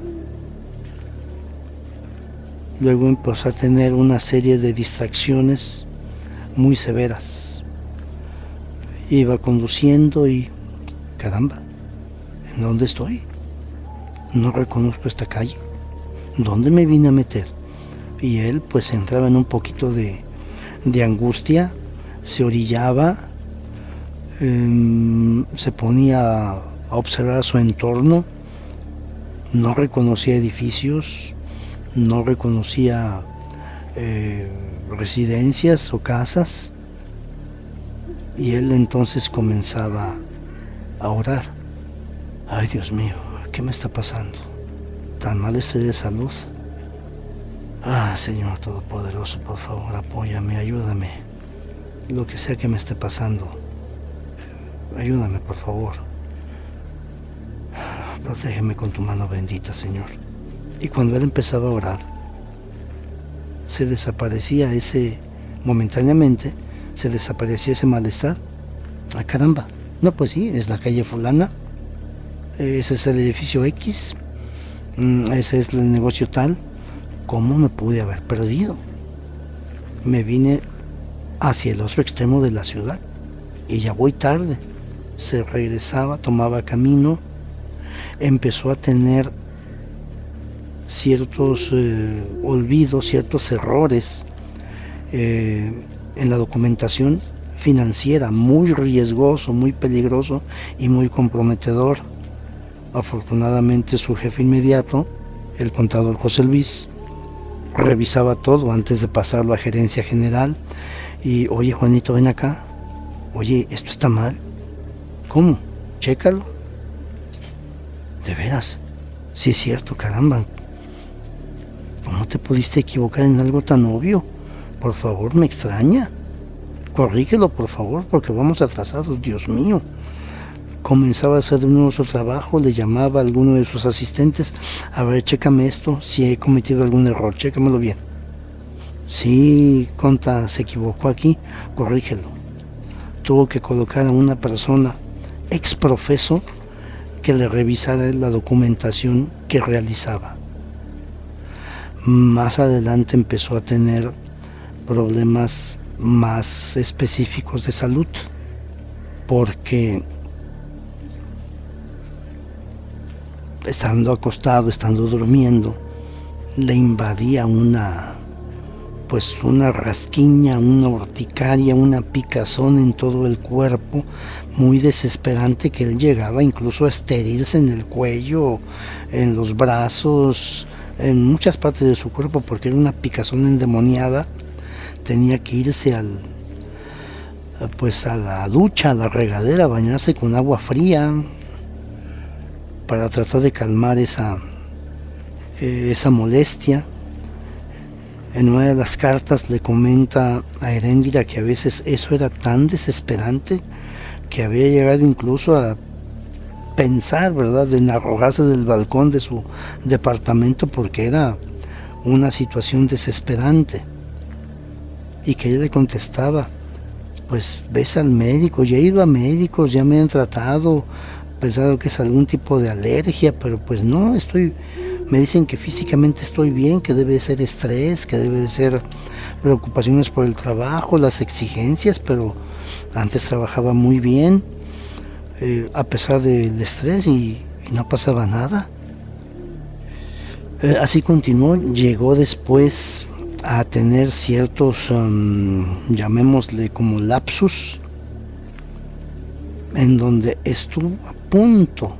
Luego empezó a tener una serie de distracciones muy severas. Iba conduciendo y caramba, ¿en dónde estoy? No reconozco esta calle. ¿Dónde me vine a meter? Y él pues entraba en un poquito de angustia, se orillaba, se ponía a observar su entorno, no reconocía edificios, no reconocía residencias o casas, y él entonces comenzaba a orar. Ay, Dios mío, ¿qué me está pasando? ¿Tan mal estoy de salud? Ah, Señor Todopoderoso, por favor, apóyame, ayúdame. Lo que sea que me esté pasando, ayúdame, por favor. Protégeme con tu mano bendita, Señor. Y cuando él empezaba a orar, se desaparecía momentáneamente, se desaparecía ese malestar. Ah, caramba, no, pues sí, es la calle fulana, ese es el edificio X, ese es el negocio tal. ¿Cómo me pude haber perdido? Me vine hacia el otro extremo de la ciudad y ya voy tarde. Se regresaba, tomaba camino, empezó a tener ciertos olvidos, ciertos errores en la documentación financiera, muy riesgoso, muy peligroso y muy comprometedor. Afortunadamente su jefe inmediato, el contador José Luis, revisaba todo antes de pasarlo a gerencia general y, oye, Juanito, ven acá, oye, esto está mal. ¿Cómo? Chécalo. De veras, sí es cierto, caramba, ¿cómo te pudiste equivocar en algo tan obvio? Por favor, me extraña. Corrígelo, por favor, porque vamos atrasados, Dios mío. Comenzaba a hacer de nuevo su trabajo, le llamaba a alguno de sus asistentes, a ver, chécame esto, si he cometido algún error, chécamelo bien. Sí, conta, se equivocó aquí, corrígelo. Tuvo que colocar a una persona exprofeso que le revisara la documentación que realizaba. Más adelante empezó a tener problemas más específicos de salud, porque estando acostado, estando durmiendo, le invadía una rasquiña, una urticaria, una picazón en todo el cuerpo, muy desesperante, que él llegaba incluso a esterirse en el cuello, en los brazos, en muchas partes de su cuerpo, porque era una picazón endemoniada. Tenía que irse a la ducha, a la regadera, a bañarse con agua fría para tratar de calmar esa molestia. En una de las cartas le comenta a Heréndira que a veces eso era tan desesperante que había llegado incluso a pensar, ¿verdad?, en arrojarse del balcón de su departamento porque era una situación desesperante. Y que ella le contestaba, pues ves al médico, ya he ido a médicos, ya me han tratado, pensado que es algún tipo de alergia, pero pues no, me dicen que físicamente estoy bien, que debe de ser estrés, que debe de ser preocupaciones por el trabajo, las exigencias, pero antes trabajaba muy bien, a pesar del estrés y no pasaba nada. Así continuó, llegó después a tener ciertos, llamémosle como lapsus, en donde estuvo a punto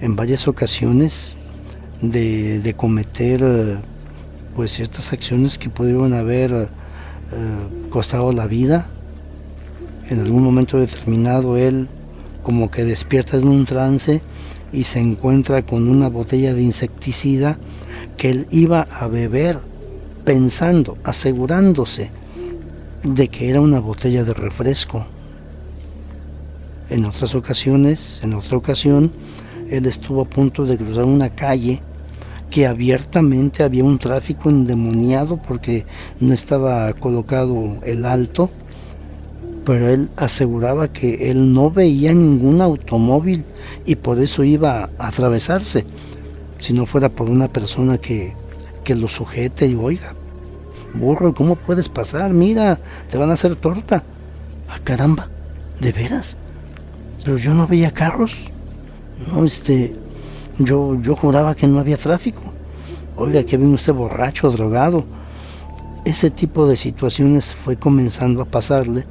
en varias ocasiones de cometer pues ciertas acciones que pudieron haber costado la vida. En algún momento determinado él como que despierta en un trance y se encuentra con una botella de insecticida que él iba a beber pensando, asegurándose de que era una botella de refresco. En otras ocasiones, en otra ocasión, él estuvo a punto de cruzar una calle que abiertamente había un tráfico endemoniado porque no estaba colocado el alto, pero él aseguraba que él no veía ningún automóvil y por eso iba a atravesarse, si no fuera por una persona que lo sujete y oiga, burro, ¿cómo puedes pasar? Mira, te van a hacer torta. Ah, caramba, ¿de veras? Pero yo no veía carros. No, yo juraba que no había tráfico. Oiga, que vino usted borracho, drogado. Ese tipo de situaciones fue comenzando a pasarle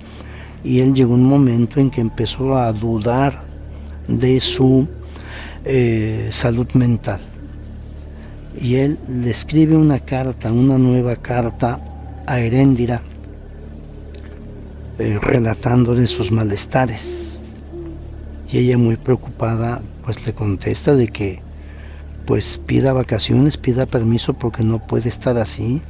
y él llegó un momento en que empezó a dudar de su salud mental. Y él le escribe una carta, una nueva carta a Heréndira, relatándole sus malestares. Y ella, muy preocupada, pues le contesta de que pues pida vacaciones, pida permiso porque no puede estar así,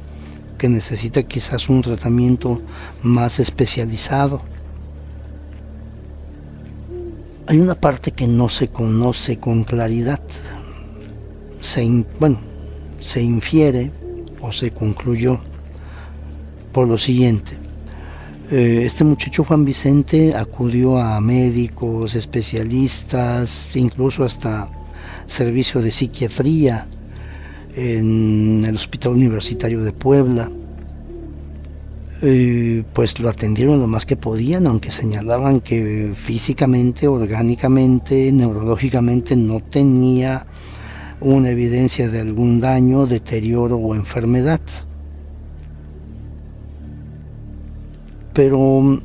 que necesita quizás un tratamiento más especializado. Hay una parte que no se conoce con claridad. Se infiere o se concluyó por lo siguiente. Este muchacho Juan Vicente acudió a médicos, especialistas, incluso hasta servicio de psiquiatría en el Hospital Universitario de Puebla. Pues lo atendieron lo más que podían, aunque señalaban que físicamente, orgánicamente, neurológicamente no tenía una evidencia de algún daño, deterioro o enfermedad. Pero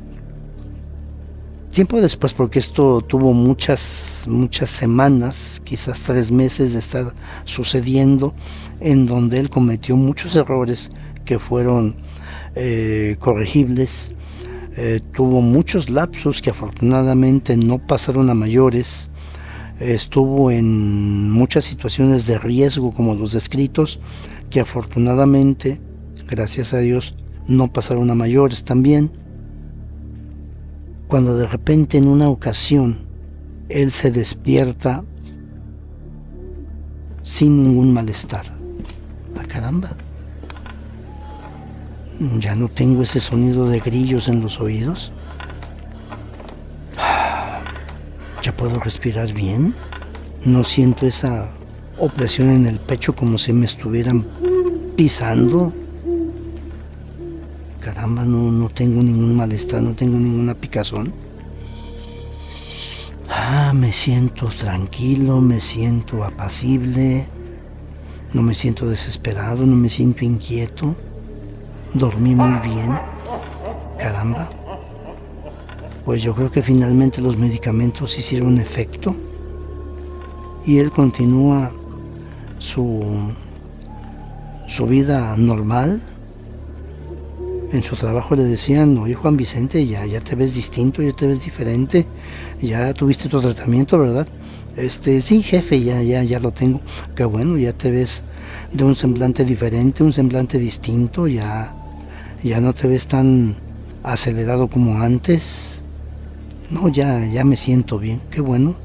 tiempo después, porque esto tuvo muchas semanas, quizás 3 meses de estar sucediendo, en donde él cometió muchos errores que fueron corregibles, tuvo muchos lapsus que afortunadamente no pasaron a mayores, estuvo en muchas situaciones de riesgo como los descritos, que afortunadamente, gracias a Dios, no pasaron a mayores también. Cuando de repente en una ocasión él se despierta sin ningún malestar. ¡Ah, caramba! Ya no tengo ese sonido de grillos en los oídos. Ya puedo respirar bien. No siento esa opresión en el pecho como si me estuvieran pisando. Caramba, no tengo ningún malestar, no tengo ninguna picazón. Me siento tranquilo, me siento apacible, no me siento desesperado, no me siento inquieto. Dormí muy bien. Caramba. Pues yo creo que finalmente los medicamentos hicieron efecto y él continúa su vida normal. En su trabajo le decían, oye Juan Vicente, ya te ves distinto, ya te ves diferente, ya tuviste tu tratamiento, ¿verdad? Sí, jefe, ya lo tengo. Qué bueno, ya te ves de un semblante diferente, un semblante distinto, ya no te ves tan acelerado como antes. No, ya me siento bien. Qué bueno.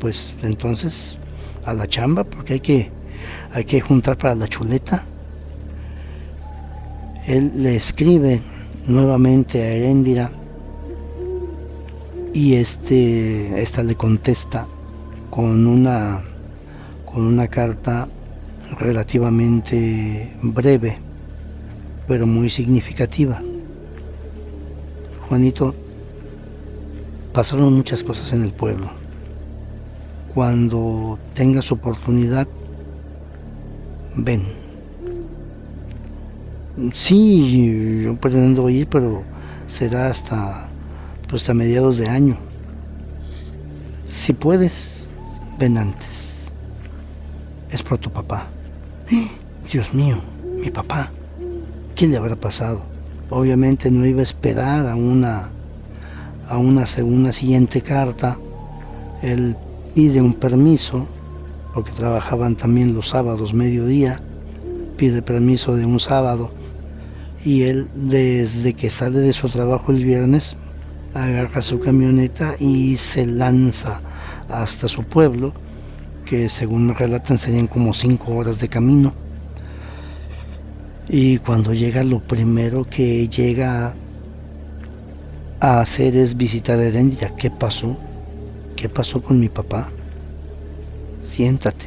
Pues entonces a la chamba, porque hay que juntar para la chuleta. Él le escribe nuevamente a Heréndira y esta le contesta con una carta relativamente breve, pero muy significativa. Juanito, pasaron muchas cosas en el pueblo. Cuando tengas oportunidad, ven. Sí, yo pretendo ir, pero será hasta, pues, hasta mediados de año. Si puedes, ven antes. Es por tu papá. Dios mío, mi papá. ¿Quién le habrá pasado? Obviamente no iba a esperar a una siguiente carta. Él pide un permiso, porque trabajaban también los sábados mediodía, pide permiso de un sábado, y él, desde que sale de su trabajo el viernes, agarra su camioneta y se lanza hasta su pueblo, que según me relatan serían como 5 horas de camino. Y cuando llega, lo primero que llega a hacer es visitar a Heréndira. ¿Qué pasó? ¿Qué pasó con mi papá? Siéntate.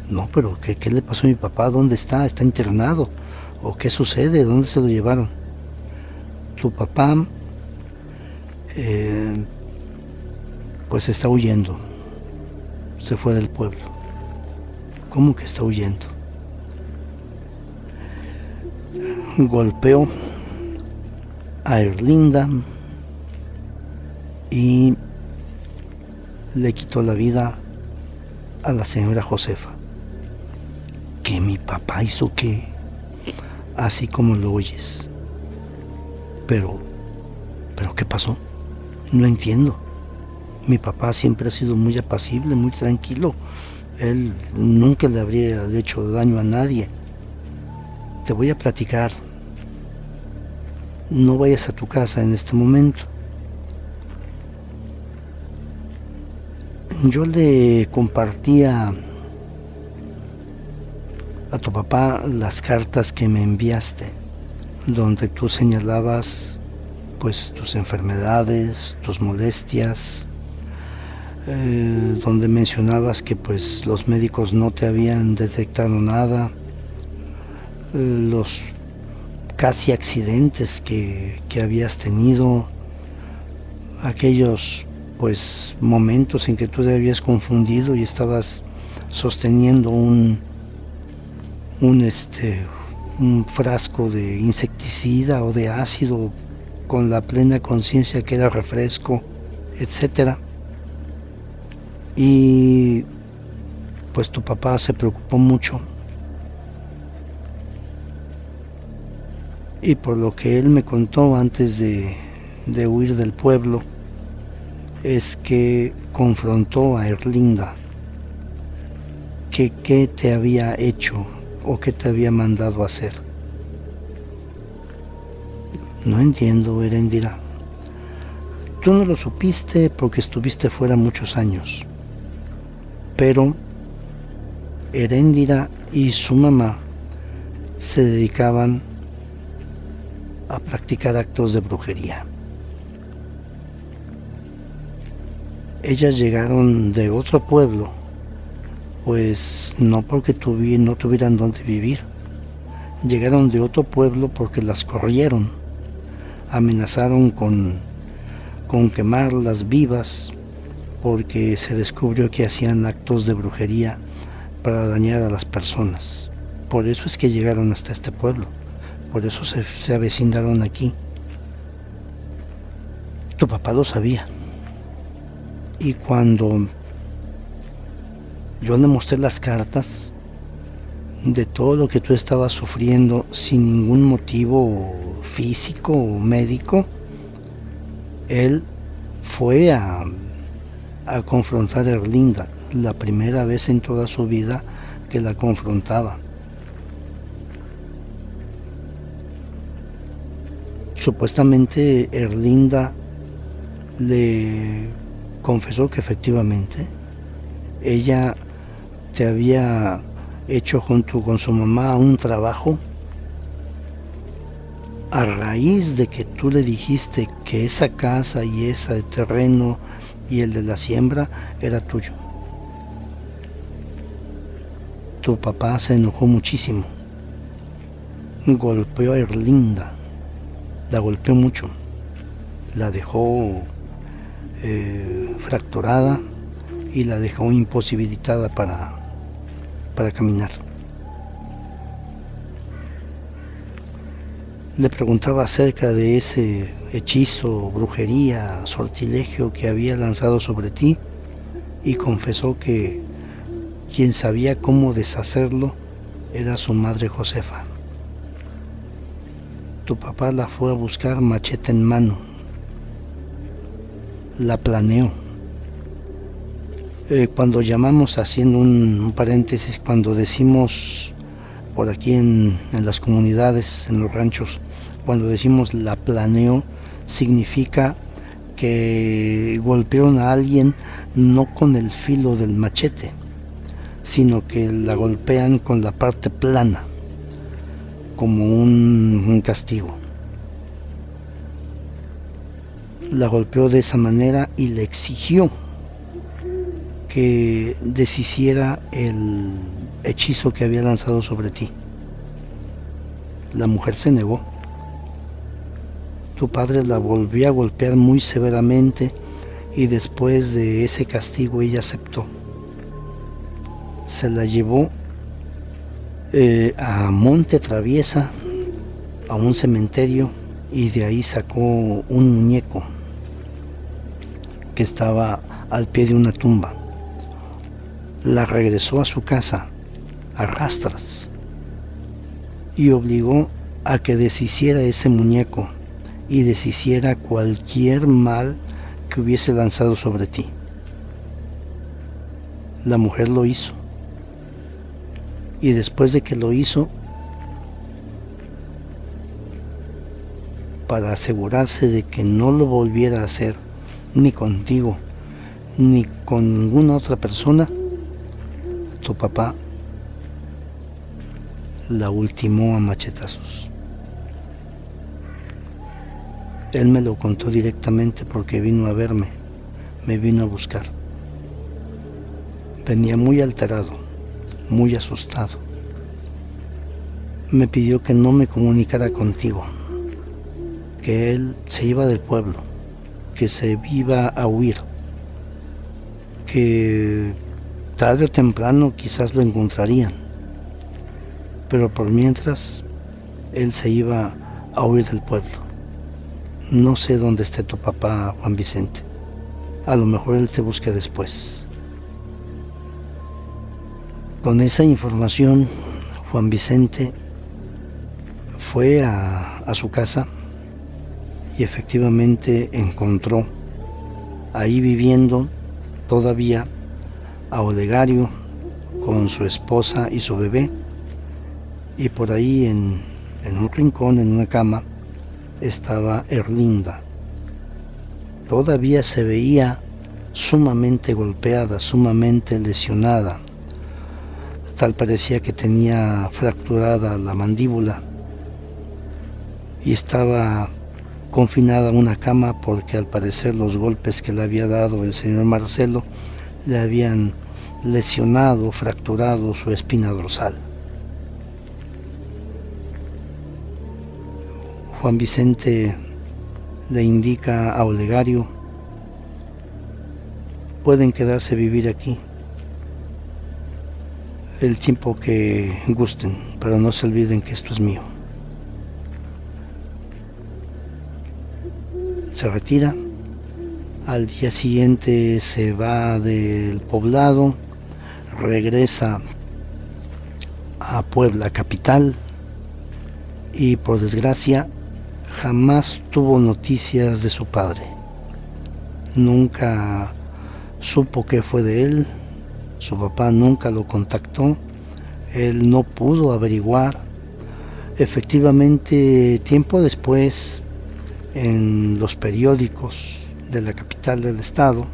No, pero ¿qué le pasó a mi papá? ¿Dónde está? ¿Está internado? ¿O qué sucede? ¿Dónde se lo llevaron? Tu papá, pues está huyendo. Se fue del pueblo. ¿Cómo que está huyendo? Golpeó a Erlinda y le quitó la vida a la señora Josefa. ¿Que mi papá hizo qué? Así como lo oyes. Pero ¿qué pasó? No entiendo. Mi papá siempre ha sido muy apacible, muy tranquilo. Él nunca le habría hecho daño a nadie. Te voy a platicar. No vayas a tu casa en este momento. Yo le compartía a tu papá las cartas que me enviaste, donde tú señalabas pues tus enfermedades, tus molestias, donde mencionabas que pues los médicos no te habían detectado nada, los casi accidentes que habías tenido, aquellos pues momentos en que tú te habías confundido y estabas sosteniendo un frasco de insecticida o de ácido con la plena conciencia que era refresco, etcétera. Y pues tu papá se preocupó mucho, y por lo que él me contó antes de huir del pueblo, es que confrontó a Erlinda, que qué te había hecho o qué te había mandado a hacer. No entiendo, Heréndira. Tú no lo supiste porque estuviste fuera muchos años, pero Heréndira y su mamá se dedicaban a practicar actos de brujería. Ellas llegaron de otro pueblo, pues no porque no tuvieran dónde vivir. Llegaron de otro pueblo porque las corrieron, amenazaron con quemarlas vivas, porque se descubrió que hacían actos de brujería para dañar a las personas. Por eso es que llegaron hasta este pueblo, por eso se avecindaron aquí. Tu papá lo sabía. Y cuando yo le mostré las cartas de todo lo que tú estabas sufriendo sin ningún motivo físico o médico, él fue a confrontar a Erlinda, la primera vez en toda su vida que la confrontaba. Supuestamente Erlinda le confesó que efectivamente ella te había hecho junto con su mamá un trabajo a raíz de que tú le dijiste que esa casa y ese terreno y el de la siembra era tuyo. Tu papá se enojó muchísimo, golpeó a Erlinda, la golpeó mucho, la dejó fracturada y la dejó imposibilitada para caminar. Le preguntaba acerca de ese hechizo, brujería, sortilegio que había lanzado sobre ti y confesó que quien sabía cómo deshacerlo era su madre Josefa. Tu papá la fue a buscar machete en mano, la planeó. Cuando llamamos, haciendo un paréntesis, cuando decimos por aquí en las comunidades, en los ranchos, cuando decimos la planeó, significa que golpearon a alguien no con el filo del machete, sino que la golpean con la parte plana, como un castigo. La golpeó de esa manera y le exigió que deshiciera el hechizo que había lanzado sobre ti. La mujer se negó. Tu padre la volvió a golpear muy severamente y después de ese castigo ella aceptó. Se la llevó a Monte Traviesa, a un cementerio, y de ahí sacó un muñeco que estaba al pie de una tumba. La regresó a su casa a rastras y obligó a que deshiciera ese muñeco y deshiciera cualquier mal que hubiese lanzado sobre ti. La mujer lo hizo, y después de que lo hizo, para asegurarse de que no lo volviera a hacer, ni contigo, ni con ninguna otra persona, tu papá la ultimó a machetazos. Él me lo contó directamente porque vino a verme, me vino a buscar. Venía muy alterado, muy asustado. Me pidió que no me comunicara contigo, que él se iba del pueblo, que se iba a huir, que tarde o temprano quizás lo encontrarían, pero por mientras él se iba a huir del pueblo. No sé dónde esté tu papá, Juan Vicente. A lo mejor él te busque después. Con esa información, Juan Vicente fue a su casa y efectivamente encontró ahí viviendo todavía a Olegario con su esposa y su bebé, y por ahí en un rincón, en una cama, estaba Erlinda. Todavía se veía sumamente golpeada, sumamente lesionada. Tal parecía que tenía fracturada la mandíbula y estaba confinada a una cama porque al parecer los golpes que le había dado el señor Marcelo le habían lesionado, fracturado su espina dorsal. Juan Vicente le indica a Olegario: pueden quedarse a vivir aquí el tiempo que gusten, pero no se olviden que esto es mío. Se retira. Al día siguiente se va del poblado, regresa a Puebla capital y por desgracia jamás tuvo noticias de su padre. Nunca supo qué fue de él, su papá nunca lo contactó, él no pudo averiguar. Efectivamente, tiempo después, en los periódicos de la capital del estado,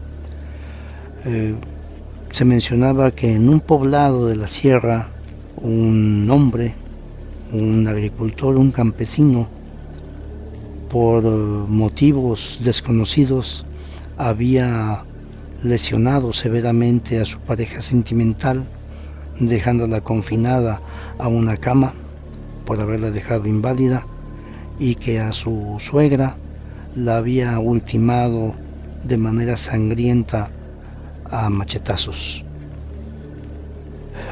se mencionaba que en un poblado de la sierra, un hombre, un agricultor, un campesino, por motivos desconocidos, había lesionado severamente a su pareja sentimental, dejándola confinada a una cama por haberla dejado inválida, y que a su suegra la había ultimado de manera sangrienta a machetazos.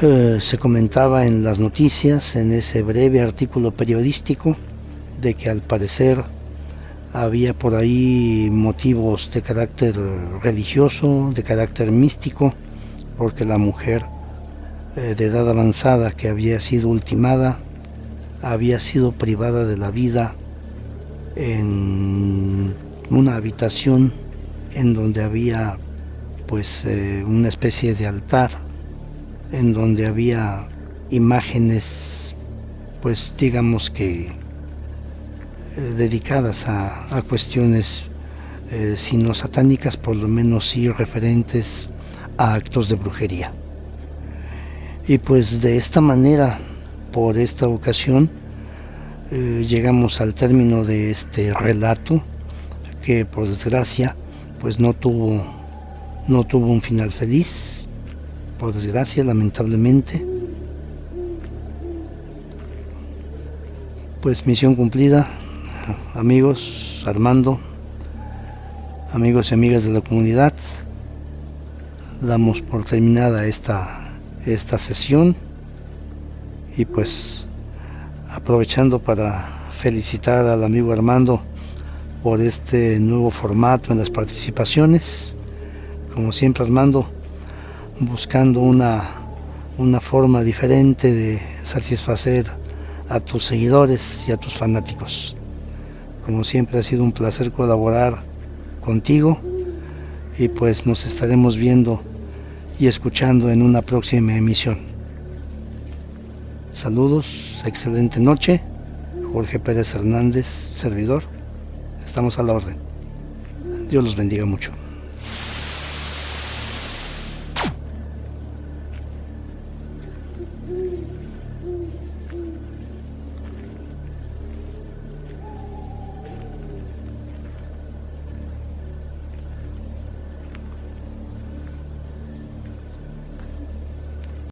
Se comentaba en las noticias, en ese breve artículo periodístico, de que al parecer había por ahí motivos de carácter religioso, de carácter místico, porque la mujer de edad avanzada que había sido ultimada había sido privada de la vida en una habitación en donde había pues una especie de altar, en donde había imágenes pues digamos que dedicadas a cuestiones si no satánicas, por lo menos sí referentes a actos de brujería. Y pues de esta manera, por esta ocasión, llegamos al término de este relato que por desgracia pues no tuvo un final feliz, por desgracia, lamentablemente. Pues misión cumplida, amigos, Armando, amigos y amigas de la comunidad, damos por terminada esta sesión y pues aprovechando para felicitar al amigo Armando por este nuevo formato en las participaciones. Como siempre, Armando, buscando una forma diferente de satisfacer a tus seguidores y a tus fanáticos. Como siempre, ha sido un placer colaborar contigo y pues nos estaremos viendo y escuchando en una próxima emisión. Saludos, excelente noche. Jorge Pérez Hernández, servidor. Estamos a la orden. Dios los bendiga mucho.